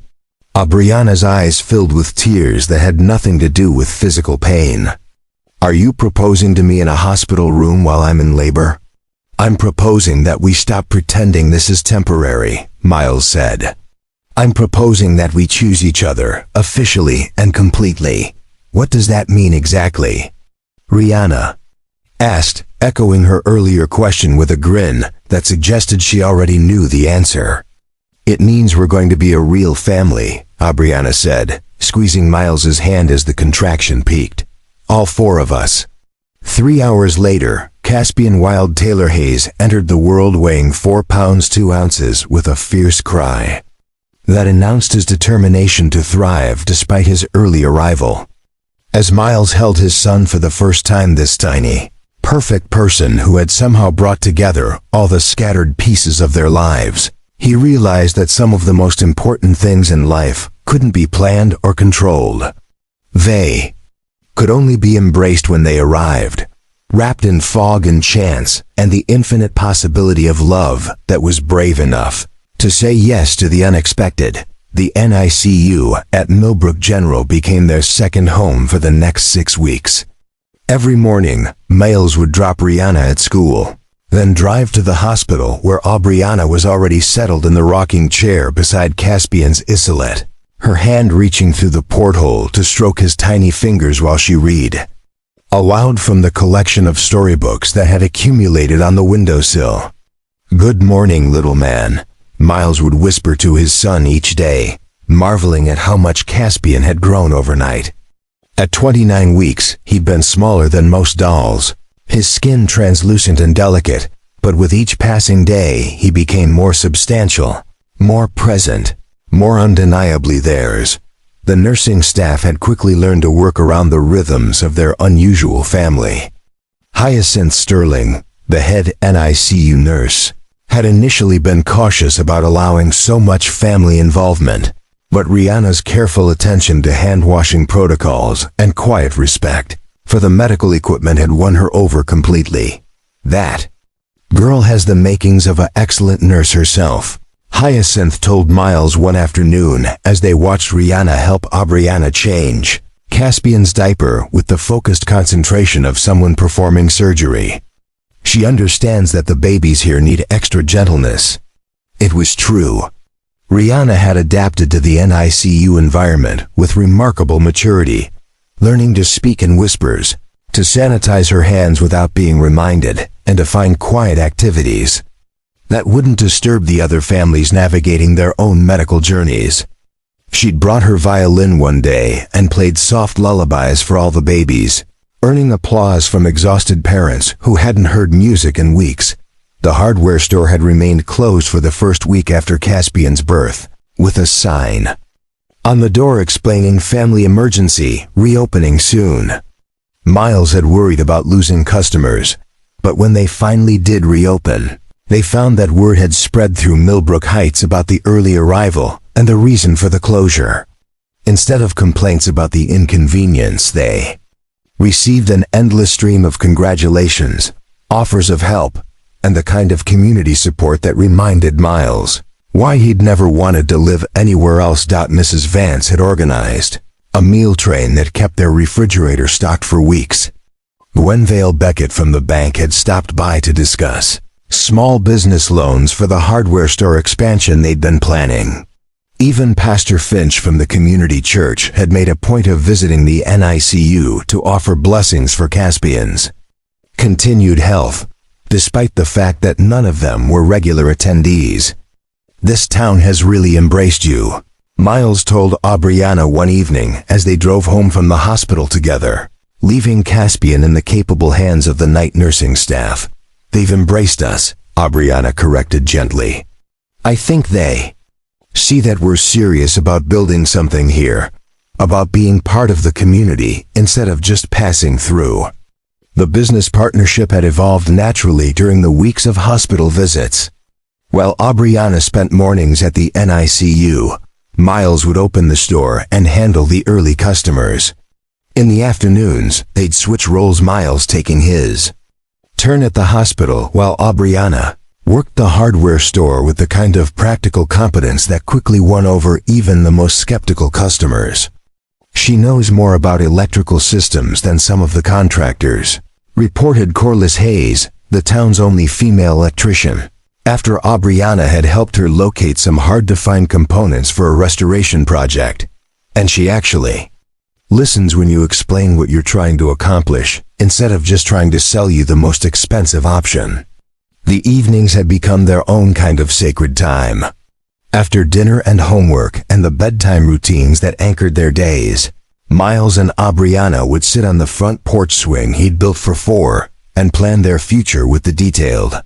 Aubriana's eyes filled with tears that had nothing to do with physical pain. "Are you proposing to me in a hospital room while I'm in labor?" "I'm proposing that we stop pretending this is temporary," Miles said. "I'm proposing that we choose each other, officially and completely." "What does that mean exactly?" Rihanna asked, echoing her earlier question with a grin that suggested she already knew the answer. "It means we're going to be a real family," Aubriana said, squeezing Miles's hand as the contraction peaked. "All four of us." 3 hours later, Caspian Wild Taylor Hayes entered the world weighing 4 pounds 2 ounces with a fierce cry that announced his determination to thrive despite his early arrival. As Miles held his son for the first time, this tiny, perfect person who had somehow brought together all the scattered pieces of their lives, he realized that some of the most important things in life couldn't be planned or controlled. They could only be embraced when they arrived, wrapped in fog and chance and the infinite possibility of love that was brave enough to say yes to the unexpected. The NICU at Millbrook General became their second home for the next 6 weeks. Every morning, Miles would drop Rihanna at school, then drive to the hospital where Aubriana was already settled in the rocking chair beside Caspian's Isolette, her hand reaching through the porthole to stroke his tiny fingers while she read aloud from the collection of storybooks that had accumulated on the windowsill. "Good morning, little man," Miles would whisper to his son each day, marveling at how much Caspian had grown overnight. At 29 weeks, he'd been smaller than most dolls, his skin translucent and delicate, but with each passing day he became more substantial, more present, more undeniably theirs. The nursing staff had quickly learned to work around the rhythms of their unusual family. Hyacinth Sterling, the head NICU nurse, had initially been cautious about allowing so much family involvement, but Rihanna's careful attention to hand-washing protocols and quiet respect for the medical equipment had won her over completely. "That girl has the makings of an excellent nurse herself," Hyacinth told Miles one afternoon as they watched Rihanna help Aubriana change Caspian's diaper with the focused concentration of someone performing surgery. "She understands that the babies here need extra gentleness." It was true. Rihanna had adapted to the NICU environment with remarkable maturity, learning to speak in whispers, to sanitize her hands without being reminded, and to find quiet activities that wouldn't disturb the other families navigating their own medical journeys. She'd brought her violin one day and played soft lullabies for all the babies, earning applause from exhausted parents who hadn't heard music in weeks. The hardware store had remained closed for the first week after Caspian's birth, with a sign on the door explaining family emergency, reopening soon. Miles had worried about losing customers, but when they finally did reopen, they found that word had spread through Millbrook Heights about the early arrival and the reason for the closure. Instead of complaints about the inconvenience, they received an endless stream of congratulations, offers of help, and the kind of community support that reminded Miles why he'd never wanted to live anywhere else. Mrs. Vance had organized a meal train that kept their refrigerator stocked for weeks. Gwenvale Beckett from the bank had stopped by to discuss small business loans for the hardware store expansion they'd been planning. Even Pastor Finch from the community church had made a point of visiting the NICU to offer blessings for Caspian's continued health, despite the fact that none of them were regular attendees. "This town has really embraced you," Miles told Aubriana one evening as they drove home from the hospital together, leaving Caspian in the capable hands of the night nursing staff. "They've embraced us," Aubriana corrected gently. "I think they see that we're serious about building something here, about being part of the community instead of just passing through." The business partnership had evolved naturally during the weeks of hospital visits. While Aubriana spent mornings at the NICU, Miles would open the store and handle the early customers. In the afternoons, they'd switch roles, Miles taking his turn at the hospital while Aubriana worked the hardware store with the kind of practical competence that quickly won over even the most skeptical customers. "She knows more about electrical systems than some of the contractors," reported Corliss Hayes, the town's only female electrician, after Aubriana had helped her locate some hard-to-find components for a restoration project. "And she actually listens when you explain what you're trying to accomplish, instead of just trying to sell you the most expensive option." The evenings had become their own kind of sacred time. After dinner and homework and the bedtime routines that anchored their days, Miles and Aubriana would sit on the front porch swing he'd built for four and plan their future with the detailed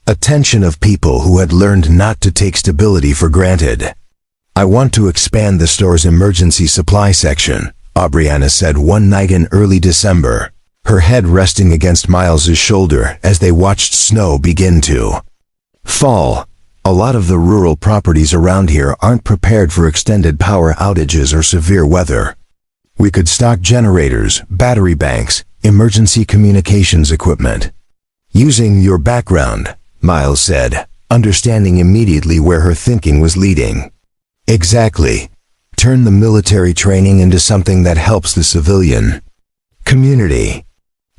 attention of people who had learned not to take stability for granted. "I want to expand the store's emergency supply section," Aubriana said one night in early December, her head resting against Miles's shoulder as they watched snow begin to fall. "A lot of the rural properties around here aren't prepared for extended power outages or severe weather. We could stock generators, battery banks, emergency communications equipment." "Using your background," Miles said, understanding immediately where her thinking was leading. "Exactly. Turn the military training into something that helps the civilian community.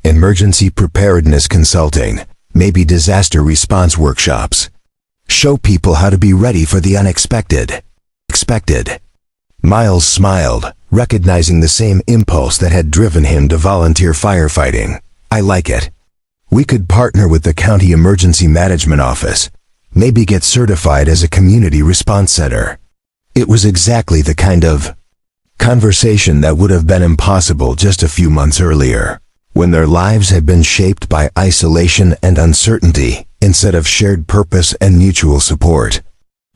Emergency preparedness consulting, maybe disaster response workshops. Show people how to be ready for the unexpected." Miles smiled, recognizing the same impulse that had driven him to volunteer firefighting. "I like it. We could partner with the county emergency management office, maybe get certified as a community response center." It was exactly the kind of conversation that would have been impossible just a few months earlier, when their lives had been shaped by isolation and uncertainty instead of shared purpose and mutual support.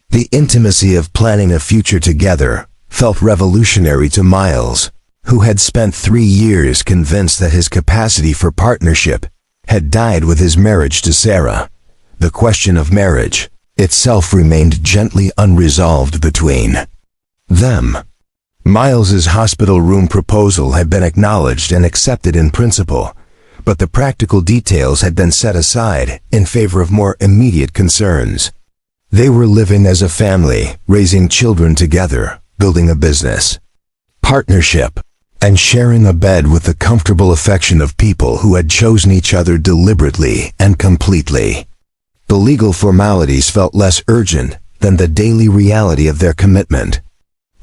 The intimacy of planning a future together felt revolutionary to Miles, who had spent 3 years convinced that his capacity for partnership had died with his marriage to Sarah. The question of marriage itself remained gently unresolved between them. Miles's hospital room proposal had been acknowledged and accepted in principle, but the practical details had been set aside in favor of more immediate concerns. They were living as a family, raising children together, building a business partnership, and sharing a bed with the comfortable affection of people who had chosen each other deliberately and completely. The legal formalities felt less urgent than the daily reality of their commitment.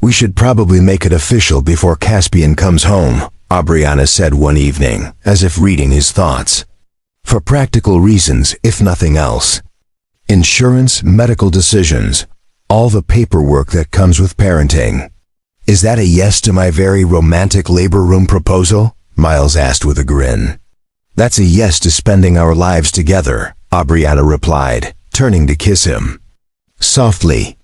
"We should probably make it official before Caspian comes home," Aubriana said one evening, as if reading his thoughts. "For practical reasons, if nothing else. Insurance, medical decisions, all the paperwork that comes with parenting." "Is that a yes to my very romantic labor room proposal?" Miles asked with a grin. "That's a yes to spending our lives together," Aubriana replied, turning to kiss him softly.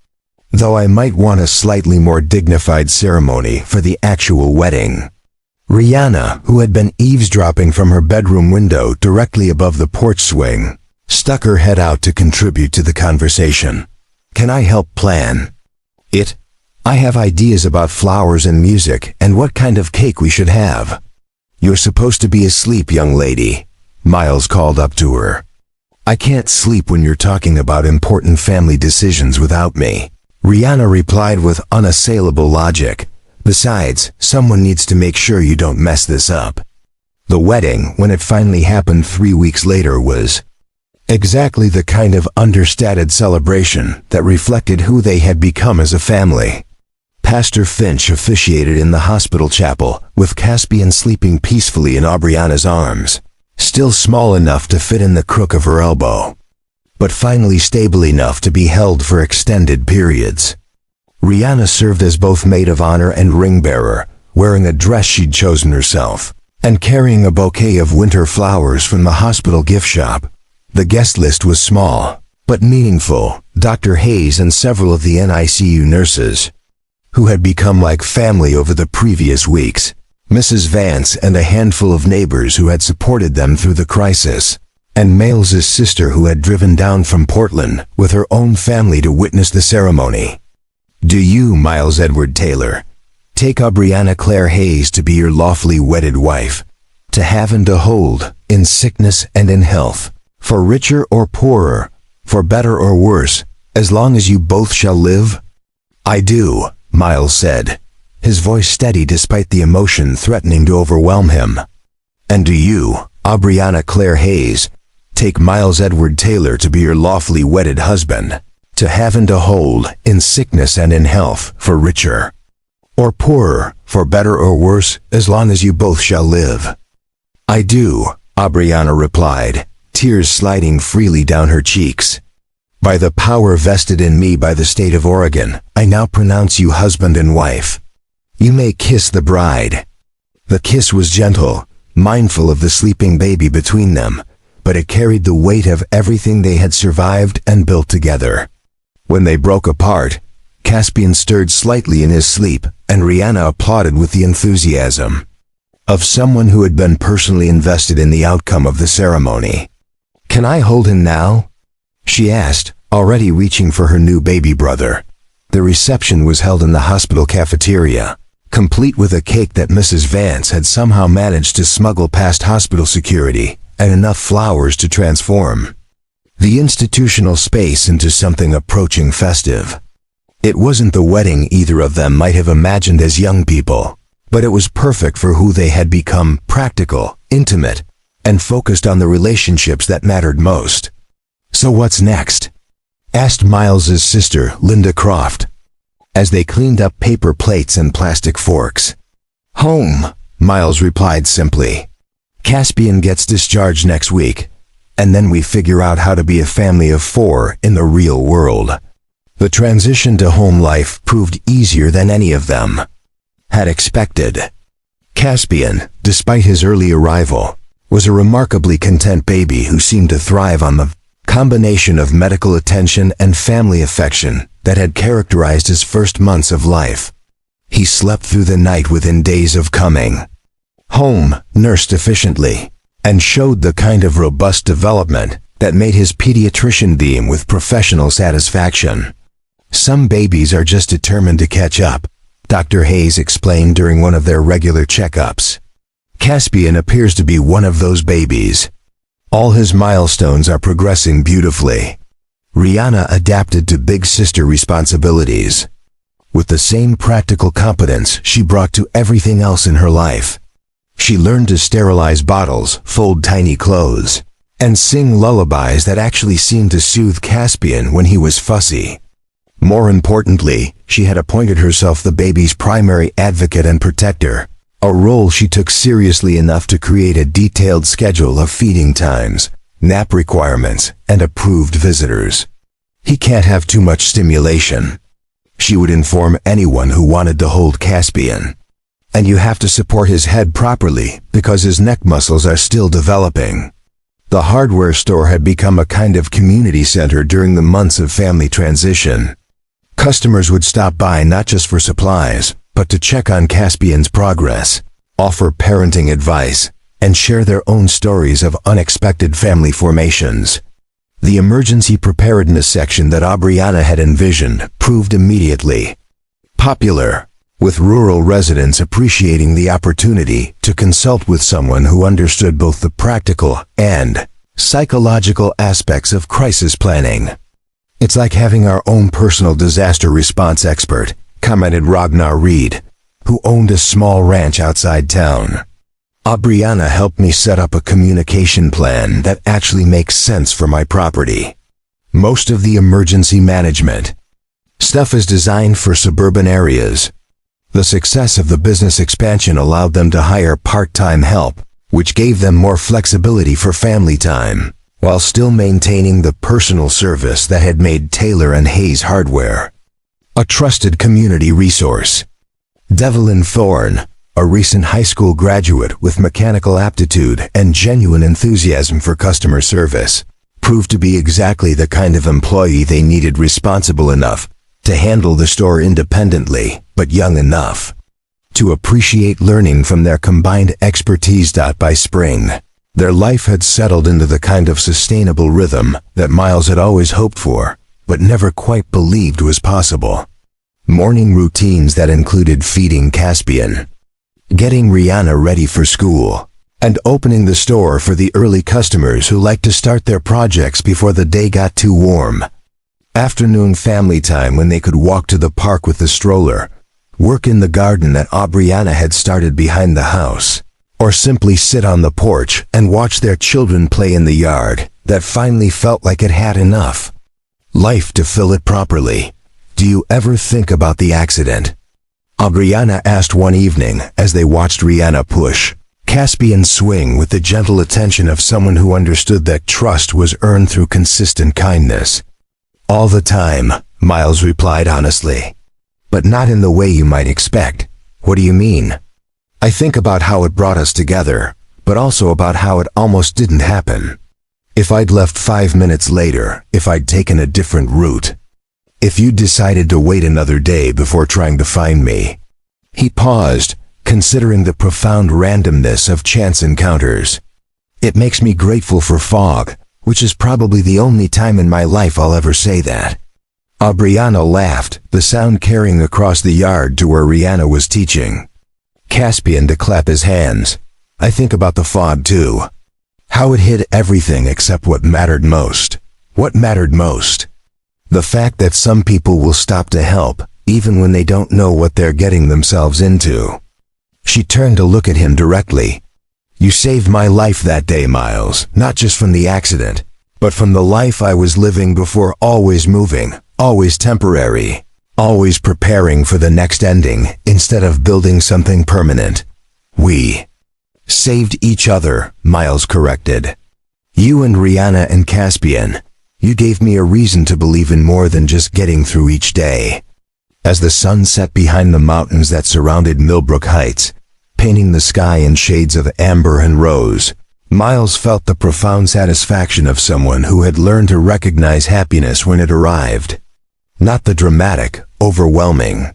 "Though I might want a slightly more dignified ceremony for the actual wedding." Rihanna, who had been eavesdropping from her bedroom window directly above the porch swing, stuck her head out to contribute to the conversation. "Can I help plan it? I have ideas about flowers and music and what kind of cake we should have." "You're supposed to be asleep, young lady," Miles called up to her. "I can't sleep when you're talking about important family decisions without me," Rihanna replied with unassailable logic. "Besides, someone needs to make sure you don't mess this up." The wedding, when it finally happened 3 weeks later, was Exactly the kind of understated celebration that reflected who they had become as a family. Pastor Finch officiated in the hospital chapel, with Caspian sleeping peacefully in Aubriana's arms, still small enough to fit in the crook of her elbow, but finally stable enough to be held for extended periods. Rihanna served as both maid of honor and ring-bearer, wearing a dress she'd chosen herself, and carrying a bouquet of winter flowers from the hospital gift shop. The guest list was small, but meaningful. Dr. Hayes and several of the NICU nurses, who had become like family over the previous weeks, Mrs. Vance and a handful of neighbors who had supported them through the crisis, and Miles's sister who had driven down from Portland with her own family to witness the ceremony. Do you, Miles Edward Taylor, take Aubriana Claire Hayes to be your lawfully wedded wife, to have and to hold, in sickness and in health, for richer or poorer, for better or worse, as long as you both shall live? I do, Miles said, his voice steady despite the emotion threatening to overwhelm him. And do you, Aubriana Claire Hayes, take Miles Edward Taylor to be your lawfully wedded husband, to have and to hold, in sickness and in health, for richer or poorer, for better or worse, as long as you both shall live? I do, Aubriana replied, tears sliding freely down her cheeks. By the power vested in me by the state of Oregon, I now pronounce you husband and wife. You may kiss the bride. The kiss was gentle, mindful of the sleeping baby between them, but it carried the weight of everything they had survived and built together. When they broke apart, Caspian stirred slightly in his sleep, and Rihanna applauded with the enthusiasm of someone who had been personally invested in the outcome of the ceremony. Can I hold him now? She asked, already reaching for her new baby brother. The reception was held in the hospital cafeteria, complete with a cake that Mrs. Vance had somehow managed to smuggle past hospital security, and enough flowers to transform the institutional space into something approaching festive. It wasn't the wedding either of them might have imagined as young people, but it was perfect for who they had become: practical, intimate, and focused on the relationships that mattered most. So what's next? Asked Miles's sister, Linda Croft, as they cleaned up paper plates and plastic forks. Home, Miles replied simply. Caspian gets discharged next week, and then we figure out how to be a family of 4 in the real world. The transition to home life proved easier than any of them had expected. Caspian, despite his early arrival, was a remarkably content baby who seemed to thrive on the combination of medical attention and family affection that had characterized his first months of life. He slept through the night within days of coming home, nursed efficiently, and showed the kind of robust development that made his pediatrician beam with professional satisfaction. Some babies are just determined to catch up, Dr. Hayes explained during one of their regular checkups. Caspian appears to be one of those babies. All his milestones are progressing beautifully. Rihanna adapted to big sister responsibilities with the same practical competence she brought to everything else in her life. She learned to sterilize bottles, fold tiny clothes, and sing lullabies that actually seemed to soothe Caspian when he was fussy. More importantly, she had appointed herself the baby's primary advocate and protector, a role she took seriously enough to create a detailed schedule of feeding times, nap requirements, and approved visitors. He can't have too much stimulation, she would inform anyone who wanted to hold Caspian. And you have to support his head properly because his neck muscles are still developing. The hardware store had become a kind of community center during the months of family transition. Customers would stop by not just for supplies, but to check on Caspian's progress, offer parenting advice, and share their own stories of unexpected family formations. The emergency preparedness section that Aubriana had envisioned proved immediately popular, with rural residents appreciating the opportunity to consult with someone who understood both the practical and psychological aspects of crisis planning. It's like having our own personal disaster response expert, commented Ragnar Reed, who owned a small ranch outside town. Aubriana helped me set up a communication plan that actually makes sense for my property. Most of the emergency management stuff is designed for suburban areas. The success of the business expansion allowed them to hire part-time help, which gave them more flexibility for family time, while still maintaining the personal service that had made Taylor and Hayes Hardware a trusted community resource. Devlin Thorne, a recent high school graduate with mechanical aptitude and genuine enthusiasm for customer service, proved to be exactly the kind of employee they needed, responsible enough to handle the store independently, but young enough to appreciate learning from their combined expertise. By spring, their life had settled into the kind of sustainable rhythm that Miles had always hoped for, but never quite believed was possible. Morning routines that included feeding Caspian, getting Rihanna ready for school, and opening the store for the early customers who liked to start their projects before the day got too warm. Afternoon family time when they could walk to the park with the stroller, work in the garden that Aubriana had started behind the house, or simply sit on the porch and watch their children play in the yard that finally felt like it had enough life to fill it properly. "Do you ever think about the accident?" Aubriana asked one evening as they watched Rihanna push Caspian swing with the gentle attention of someone who understood that trust was earned through consistent kindness. "All the time," Miles replied honestly. "But not in the way you might expect." "What do you mean?" "I think about how it brought us together, but also about how it almost didn't happen. If I'd left 5 minutes later, if I'd taken a different route, if you decided to wait another day before trying to find me." He paused, considering the profound randomness of chance encounters. "It makes me grateful for fog, which is probably the only time in my life I'll ever say that." Aubriana laughed, the sound carrying across the yard to where Rihanna was teaching Caspian to clap his hands. "I think about the fog too. How it hid everything except what mattered most." "What mattered most?" "The fact that some people will stop to help, even when they don't know what they're getting themselves into." She turned to look at him directly. "You saved my life that day, Miles, not just from the accident, but from the life I was living before. Always moving, always temporary, always preparing for the next ending instead of building something permanent." "We saved each other," Miles corrected. "You and Rihanna and Caspian. You gave me a reason to believe in more than just getting through each day." As the sun set behind the mountains that surrounded Millbrook Heights, painting the sky in shades of amber and rose, Miles felt the profound satisfaction of someone who had learned to recognize happiness when it arrived. Not the dramatic, overwhelming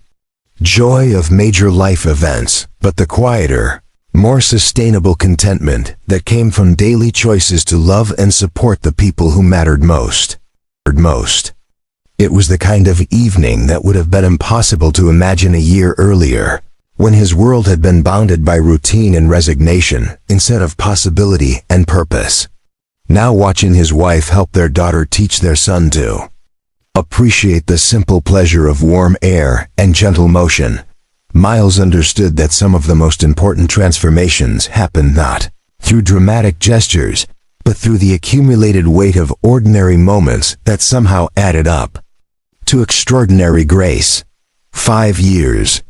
joy of major life events, but the quieter, more sustainable contentment that came from daily choices to love and support the people who mattered most. It was the kind of evening that would have been impossible to imagine a year earlier, when his world had been bounded by routine and resignation instead of possibility and purpose. Now watching his wife help their daughter teach their son to appreciate the simple pleasure of warm air and gentle motion, Miles understood that some of the most important transformations happened not through dramatic gestures, but through the accumulated weight of ordinary moments that somehow added up to extraordinary grace. 5 years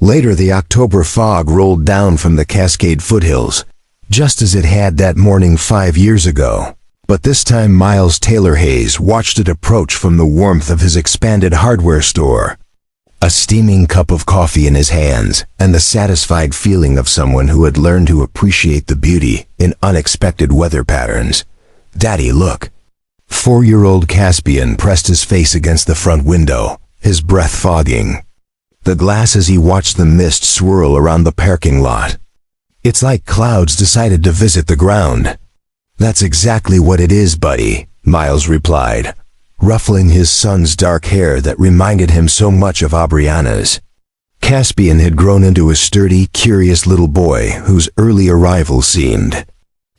later, the October fog rolled down from the Cascade foothills, just as it had that morning 5 years ago. But this time Miles Taylor Hayes watched it approach from the warmth of his expanded hardware store, a steaming cup of coffee in his hands, and the satisfied feeling of someone who had learned to appreciate the beauty in unexpected weather patterns. "Daddy, look." 4-year-old Caspian pressed his face against the front window, his breath fogging the glass as he watched the mist swirl around the parking lot. "It's like clouds decided to visit the ground." "That's exactly what it is, buddy," Miles replied, ruffling his son's dark hair that reminded him so much of Aubriana's. Caspian had grown into a sturdy, curious little boy whose early arrival seemed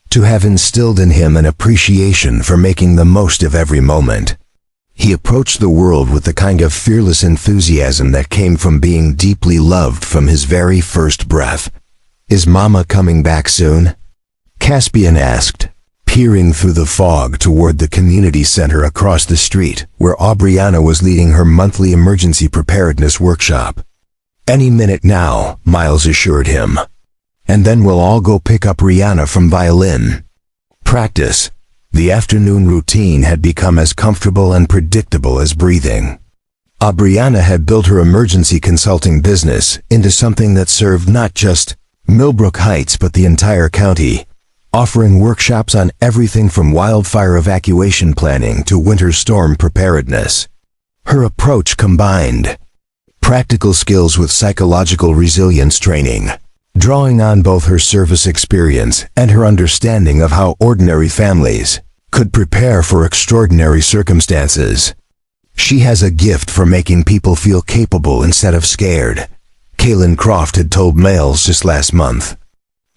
to have instilled in him an appreciation for making the most of every moment. He approached the world with the kind of fearless enthusiasm that came from being deeply loved from his very first breath. "Is Mama coming back soon?" Caspian asked, peering through the fog toward the community center across the street, where Aubriana was leading her monthly emergency preparedness workshop. "Any minute now," Miles assured him. "And then we'll all go pick up Rihanna from violin practice." The afternoon routine had become as comfortable and predictable as breathing. Aubriana had built her emergency consulting business into something that served not just Millbrook Heights but the entire county, offering workshops on everything from wildfire evacuation planning to winter storm preparedness. Her approach combined practical skills with psychological resilience training, drawing on both her service experience and her understanding of how ordinary families could prepare for extraordinary circumstances. "She has a gift for making people feel capable instead of scared," Kaylin Croft had told Miles just last month.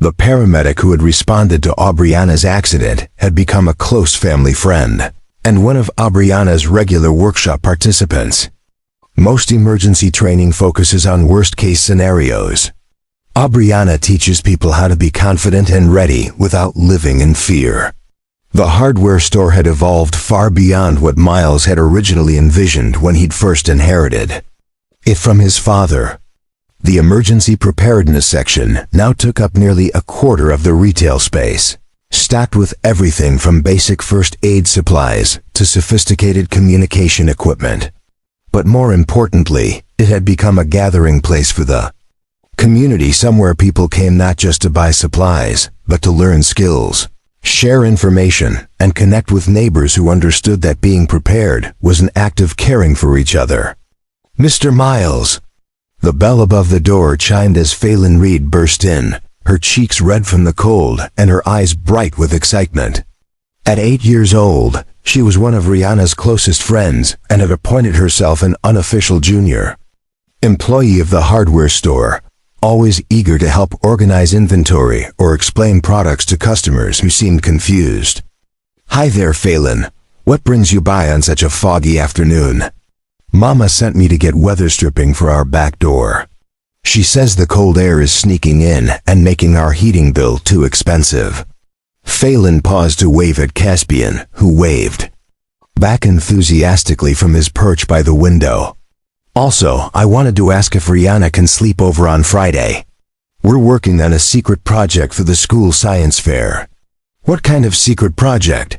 The paramedic who had responded to Aubriana's accident had become a close family friend, and one of Aubriana's regular workshop participants. Most emergency training focuses on worst-case scenarios. Aubriana teaches people how to be confident and ready without living in fear. The hardware store had evolved far beyond what Miles had originally envisioned when he'd first inherited it from his father. The emergency preparedness section now took up nearly a quarter of the retail space, stacked with everything from basic first aid supplies to sophisticated communication equipment. But more importantly, it had become a gathering place for the community, somewhere people came not just to buy supplies, but to learn skills, share information, and connect with neighbors who understood that being prepared was an act of caring for each other. "Mr. Miles." The bell above the door chimed as Phelan Reed burst in, her cheeks red from the cold and her eyes bright with excitement. At 8 years old, she was one of Rihanna's closest friends and had appointed herself an unofficial junior employee of the hardware store, always eager to help organize inventory or explain products to customers who seemed confused. "Hi there, Phelan. What brings you by on such a foggy afternoon?" "Mama sent me to get weather stripping for our back door. She says the cold air is sneaking in and making our heating bill too expensive." Phelan paused to wave at Caspian, who waved back enthusiastically from his perch by the window. "Also, I wanted to ask if Rihanna can sleep over on Friday. We're working on a secret project for the school science fair." "What kind of secret project?"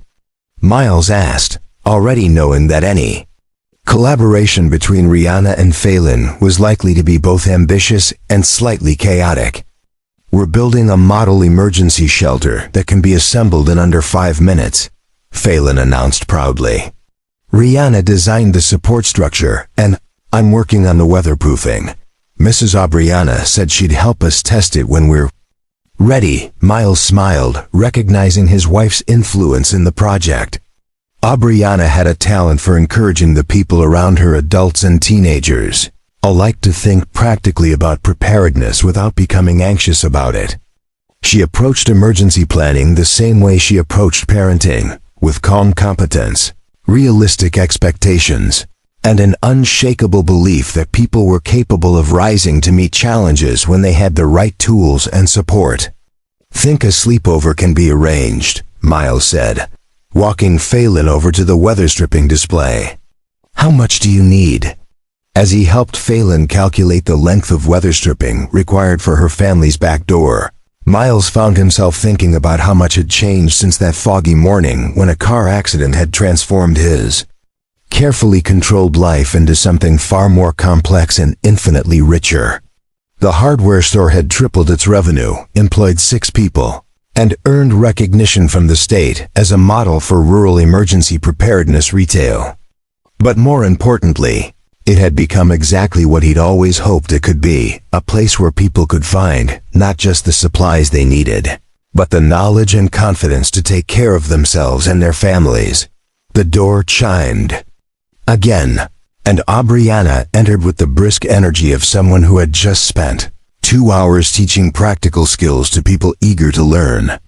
Miles asked, already knowing that any collaboration between Rihanna and Phelan was likely to be both ambitious and slightly chaotic. "We're building a model emergency shelter that can be assembled in under 5 minutes, Phelan announced proudly. "Rihanna designed the support structure, and I'm working on the weatherproofing. Mrs. Aubriana said she'd help us test it when we're ready." Miles smiled, recognizing his wife's influence in the project. Aubriana had a talent for encouraging the people around her, adults and teenagers, alike, to think practically about preparedness without becoming anxious about it. She approached emergency planning the same way she approached parenting, with calm competence, realistic expectations, and an unshakable belief that people were capable of rising to meet challenges when they had the right tools and support. "Think a sleepover can be arranged," Miles said, walking Phelan over to the weather stripping display. "How much do you need?" As he helped Phelan calculate the length of weather stripping required for her family's back door, Miles found himself thinking about how much had changed since that foggy morning when a car accident had transformed his carefully controlled life into something far more complex and infinitely richer. The hardware store had tripled its revenue, employed 6 people, and earned recognition from the state as a model for rural emergency preparedness retail. But more importantly, it had become exactly what he'd always hoped it could be, a place where people could find not just the supplies they needed, but the knowledge and confidence to take care of themselves and their families. The door chimed again, and Aubriana entered with the brisk energy of someone who had just spent 2 hours teaching practical skills to people eager to learn.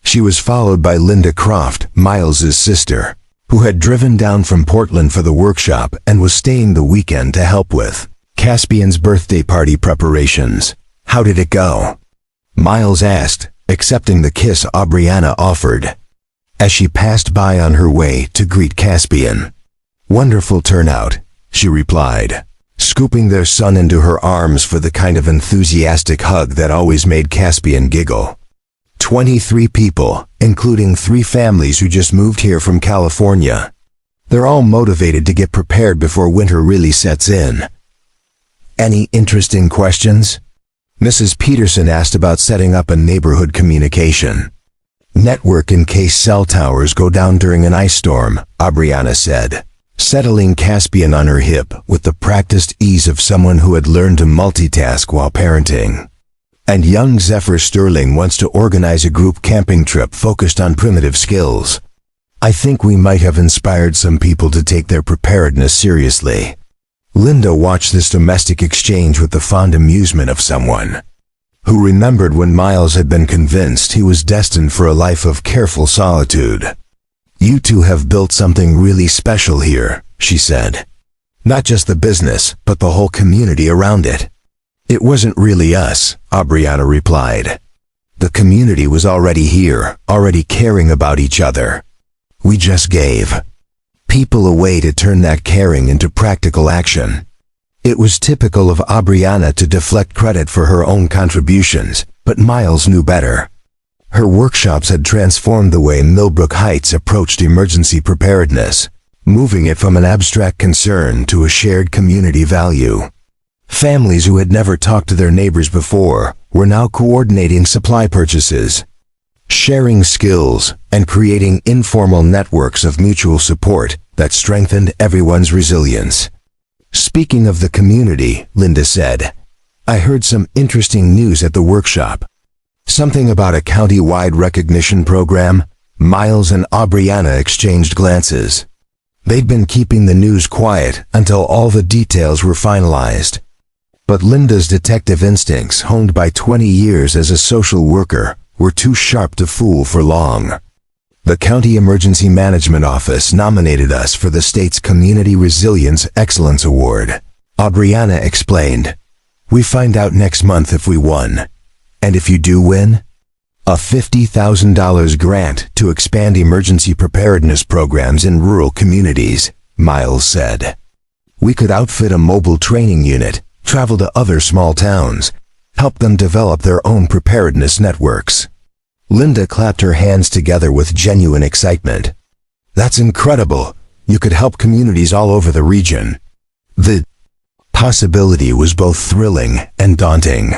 She was followed by Linda Croft, Miles's sister, who had driven down from Portland for the workshop and was staying the weekend to help with Caspian's birthday party preparations. "How did it go?" Miles asked, accepting the kiss Aubriana offered, as she passed by on her way to greet Caspian. "Wonderful turnout," she replied, scooping their son into her arms for the kind of enthusiastic hug that always made Caspian giggle. 23 people, including 3 families who just moved here from California. They're all motivated to get prepared before winter really sets in. "Any interesting questions?" Mrs. Peterson asked about setting up a neighborhood communication network in case cell towers go down during an ice storm, Aubriana said, settling Caspian on her hip with the practiced ease of someone who had learned to multitask while parenting. "And young Zephyr Sterling wants to organize a group camping trip focused on primitive skills. I think we might have inspired some people to take their preparedness seriously." Linda watched this domestic exchange with the fond amusement of someone who remembered when Miles had been convinced he was destined for a life of careful solitude. "You two have built something really special here," she said. "Not just the business, but the whole community around it." "It wasn't really us," Aubriana replied. "The community was already here, already caring about each other. We just gave people a way to turn that caring into practical action." It was typical of Aubriana to deflect credit for her own contributions, but Miles knew better. Her workshops had transformed the way Millbrook Heights approached emergency preparedness, moving it from an abstract concern to a shared community value. Families who had never talked to their neighbors before were now coordinating supply purchases, sharing skills, and creating informal networks of mutual support that strengthened everyone's resilience. "Speaking of the community," Linda said, "I heard some interesting news at the workshop. Something about a county-wide recognition program." Miles and Aubriana exchanged glances. They'd been keeping the news quiet until all the details were finalized. But Linda's detective instincts, honed by 20 years as a social worker, were too sharp to fool for long. "The County Emergency Management Office nominated us for the state's Community Resilience Excellence Award," Aubriana explained. "We find out next month if we won. And if you do win, a $50,000 grant to expand emergency preparedness programs in rural communities," Miles said. "We could outfit a mobile training unit, travel to other small towns, help them develop their own preparedness networks." Linda clapped her hands together with genuine excitement. "That's incredible. You could help communities all over the region." The possibility was both thrilling and daunting.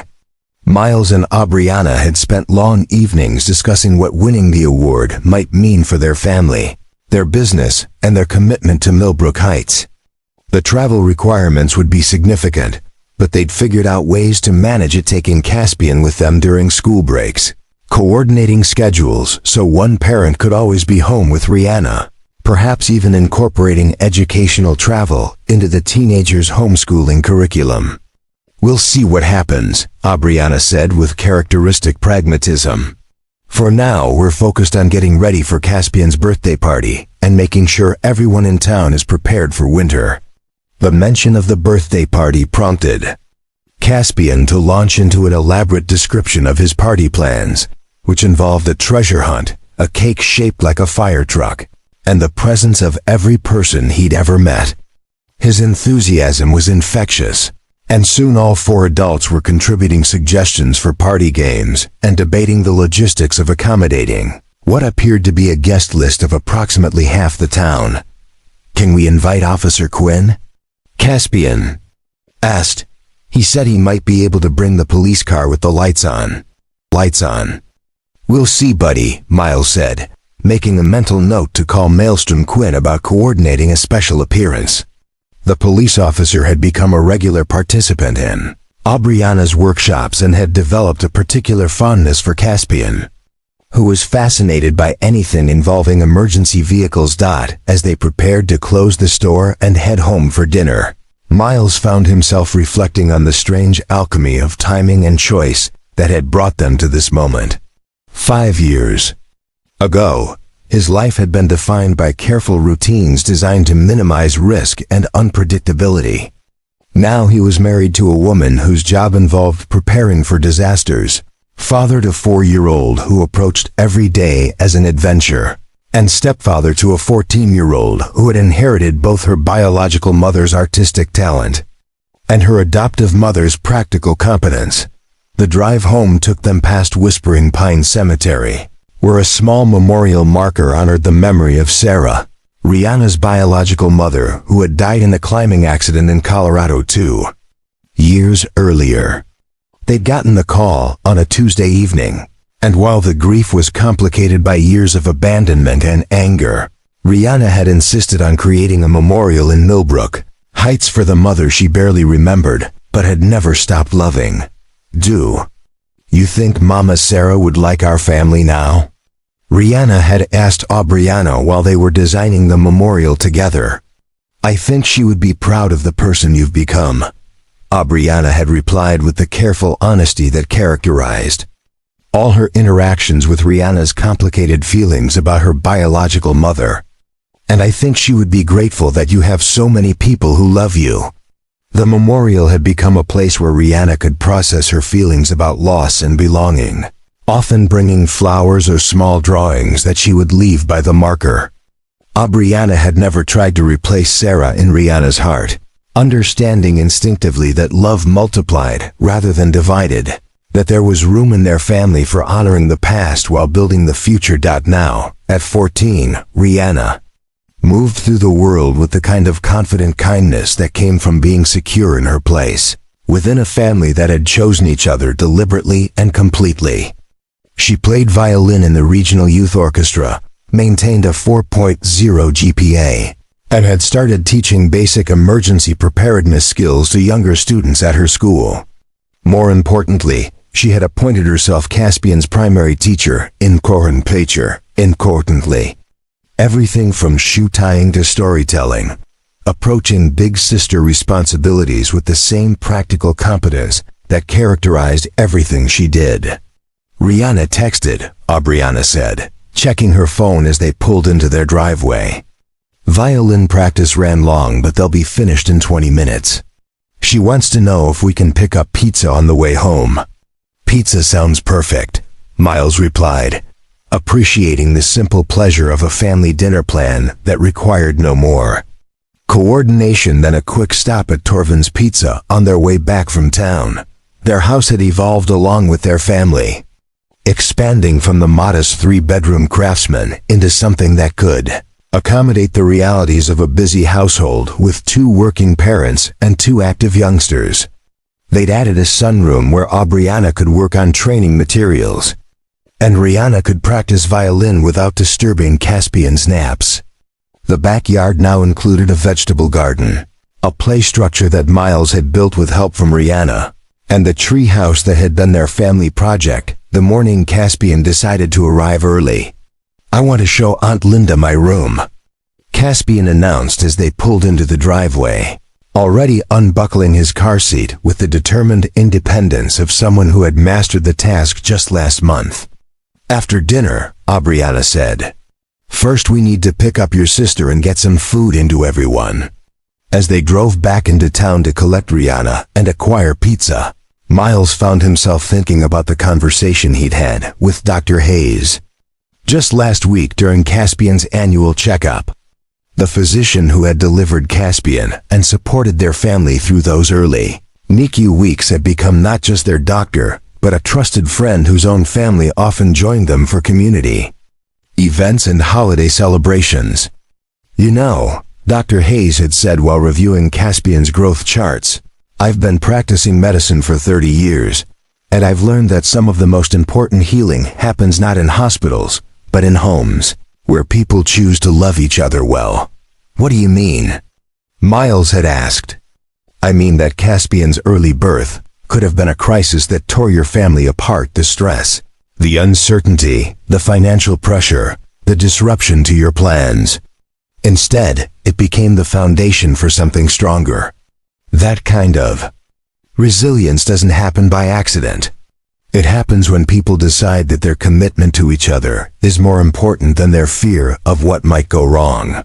Miles and Aubriana had spent long evenings discussing what winning the award might mean for their family, their business, and their commitment to Millbrook Heights. The travel requirements would be significant, but they'd figured out ways to manage it, taking Caspian with them during school breaks, coordinating schedules so one parent could always be home with Rihanna, perhaps even incorporating educational travel into the teenagers' homeschooling curriculum. "We'll see what happens," Aubriana said with characteristic pragmatism. "For now, we're focused on getting ready for Caspian's birthday party and making sure everyone in town is prepared for winter." The mention of the birthday party prompted Caspian to launch into an elaborate description of his party plans, which involved a treasure hunt, a cake shaped like a fire truck, and the presence of every person he'd ever met. His enthusiasm was infectious, and soon all 4 adults were contributing suggestions for party games and debating the logistics of accommodating what appeared to be a guest list of approximately half the town. "Can we invite Officer Quinn?" Caspian asked. He said he might be able to bring the police car with the lights on. "Lights on. We'll see, buddy," Miles said, making a mental note to call Maelstrom Quinn about coordinating a special appearance. The police officer had become a regular participant in Aubriana's workshops and had developed a particular fondness for Caspian, who was fascinated by anything involving emergency vehicles. As they prepared to close the store and head home for dinner, Miles found himself reflecting on the strange alchemy of timing and choice that had brought them to this moment. 5 years ago, his life had been defined by careful routines designed to minimize risk and unpredictability. Now he was married to a woman whose job involved preparing for disasters, father to 4-year-old who approached every day as an adventure, and stepfather to a 14-year-old who had inherited both her biological mother's artistic talent and her adoptive mother's practical competence. The drive home took them past Whispering Pine Cemetery, where a small memorial marker honored the memory of Sarah, Rihanna's biological mother, who had died in a climbing accident in Colorado 2 years earlier. They'd gotten the call on a Tuesday evening, and while the grief was complicated by years of abandonment and anger, Rihanna had insisted on creating a memorial in Millbrook Heights for the mother she barely remembered, but had never stopped loving. "Do you think Mama Sarah would like our family now?" Rihanna had asked Aubriana while they were designing the memorial together. "I think she would be proud of the person you've become," Aubriana had replied with the careful honesty that characterized all her interactions with Rihanna's complicated feelings about her biological mother. "And I think she would be grateful that you have so many people who love you." The memorial had become a place where Rihanna could process her feelings about loss and belonging, often bringing flowers or small drawings that she would leave by the marker. Aubriana had never tried to replace Sarah in Rihanna's heart, understanding instinctively that love multiplied rather than divided, that there was room in their family for honoring the past while building the future. Now, at 14, Rihanna moved through the world with the kind of confident kindness that came from being secure in her place, within a family that had chosen each other deliberately and completely. She played violin in the regional youth orchestra, maintained a 4.0 GPA, and had started teaching basic emergency preparedness skills to younger students at her school. More importantly, she had appointed herself Caspian's primary teacher, importantly. Everything from shoe tying to storytelling, approaching big sister responsibilities with the same practical competence that characterized everything she did. Rihanna texted, Aubriana said, checking her phone as they pulled into their driveway. "Violin practice ran long, but they'll be finished in 20 minutes. She wants to know if we can pick up pizza on the way home." "Pizza sounds perfect," Miles replied, appreciating the simple pleasure of a family dinner plan that required no more coordination than a quick stop at Torvin's Pizza on their way back from town. Their house had evolved along with their family, expanding from the modest 3-bedroom Craftsman into something that could accommodate the realities of a busy household with 2 working parents and 2 active youngsters. They'd added a sunroom where Aubriana could work on training materials, and Rihanna could practice violin without disturbing Caspian's naps. The backyard now included a vegetable garden, a play structure that Miles had built with help from Rihanna, and the tree house that had been their family project. The morning Caspian decided to arrive early. "I want to show Aunt Linda my room," Caspian announced as they pulled into the driveway, already unbuckling his car seat with the determined independence of someone who had mastered the task just last month. "After dinner," Aubriana said. "First we need to pick up your sister and get some food into everyone." As they drove back into town to collect Rihanna and acquire pizza, Miles found himself thinking about the conversation he'd had with Dr. Hayes just last week during Caspian's annual checkup. The physician who had delivered Caspian and supported their family through those early NICU weeks had become not just their doctor, but a trusted friend whose own family often joined them for community events and holiday celebrations. "You know," Dr. Hayes had said while reviewing Caspian's growth charts, "I've been practicing medicine for 30 years, and I've learned that some of the most important healing happens not in hospitals, but in homes, where people choose to love each other well." "What do you mean?" Miles had asked. "I mean that Caspian's early birth could have been a crisis that tore your family apart. The stress, the uncertainty, the financial pressure, the disruption to your plans. Instead, it became the foundation for something stronger. That kind of resilience doesn't happen by accident. It happens when people decide that their commitment to each other is more important than their fear of what might go wrong."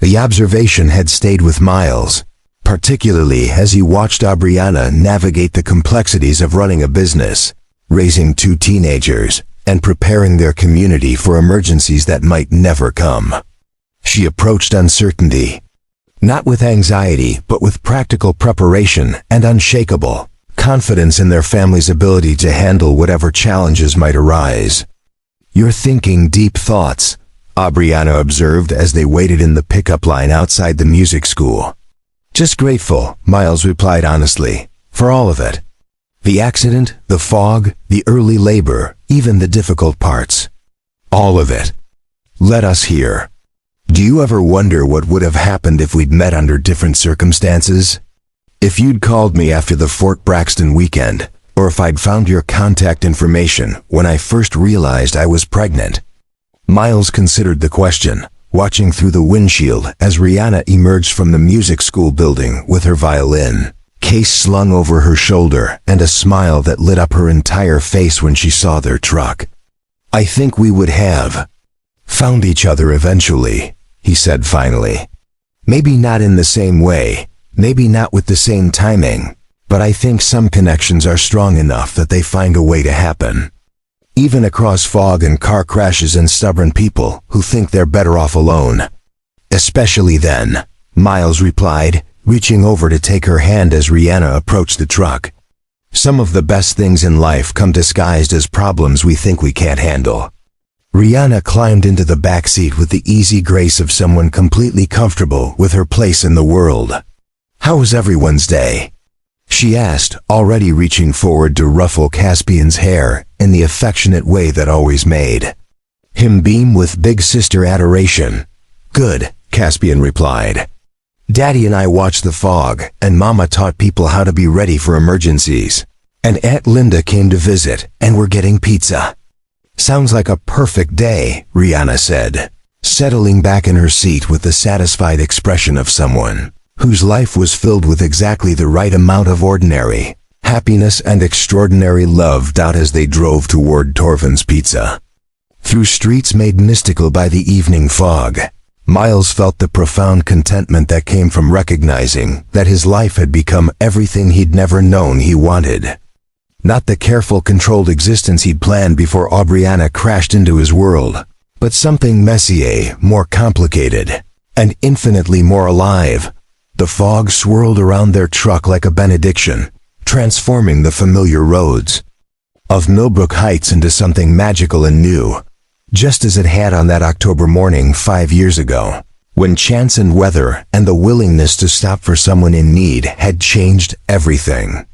The observation had stayed with Miles, particularly as he watched Aubriana navigate the complexities of running a business, raising two teenagers, and preparing their community for emergencies that might never come. She approached uncertainty, not with anxiety, but with practical preparation and unshakable confidence in their family's ability to handle whatever challenges might arise. "You're thinking deep thoughts," Aubriana observed as they waited in the pickup line outside the music school. "Just grateful," Miles replied honestly, "for all of it. The accident, the fog, the early labor, even the difficult parts. All of it. Let us hear. Do you ever wonder what would have happened if we'd met under different circumstances? If you'd called me after the Fort Braxton weekend, or if I'd found your contact information when I first realized I was pregnant?" Miles considered the question, watching through the windshield as Rihanna emerged from the music school building with her violin case slung over her shoulder and a smile that lit up her entire face when she saw their truck. "I think we would have found each other eventually," he said finally. "Maybe not in the same way, maybe not with the same timing, but I think some connections are strong enough that they find a way to happen. Even across fog and car crashes and stubborn people who think they're better off alone." "Especially then," Miles replied, reaching over to take her hand as Rihanna approached the truck. "Some of the best things in life come disguised as problems we think we can't handle." Rihanna climbed into the back seat with the easy grace of someone completely comfortable with her place in the world. "How was everyone's day?" she asked, already reaching forward to ruffle Caspian's hair in the affectionate way that always made him beam with big sister adoration. "Good," Caspian replied. "Daddy and I watched the fog, and Mama taught people how to be ready for emergencies. And Aunt Linda came to visit, and we're getting pizza." "Sounds like a perfect day," Rihanna said, settling back in her seat with the satisfied expression of someone whose life was filled with exactly the right amount of ordinary happiness and extraordinary love. As they drove toward Torvin's Pizza, through streets made mystical by the evening fog, Miles felt the profound contentment that came from recognizing that his life had become everything he'd never known he wanted. Not the careful, controlled existence he'd planned before Aubriana crashed into his world, but something messier, more complicated, and infinitely more alive. The fog swirled around their truck like a benediction, transforming the familiar roads of Millbrook Heights into something magical and new, just as it had on that October morning 5 years ago, when chance and weather and the willingness to stop for someone in need had changed everything.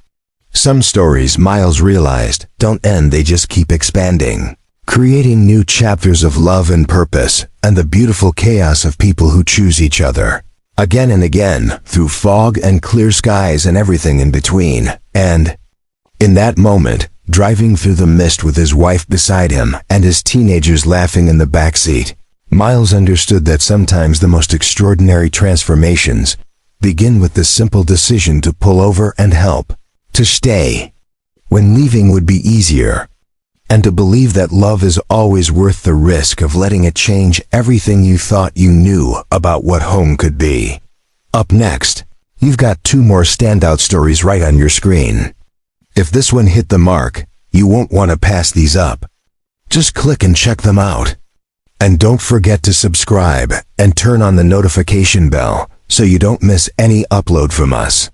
Some stories, Miles realized, don't end, they just keep expanding, creating new chapters of love and purpose, and the beautiful chaos of people who choose each other, again and again, through fog and clear skies and everything in between. And in that moment, driving through the mist with his wife beside him and his teenagers laughing in the back seat, Miles understood that sometimes the most extraordinary transformations begin with the simple decision to pull over and help, to stay when leaving would be easier, and to believe that love is always worth the risk of letting it change everything you thought you knew about what home could be. Up next, you've got 2 more standout stories right on your screen. If this one hit the mark, you won't want to pass these up. Just click and check them out. And don't forget to subscribe and turn on the notification bell so you don't miss any upload from us.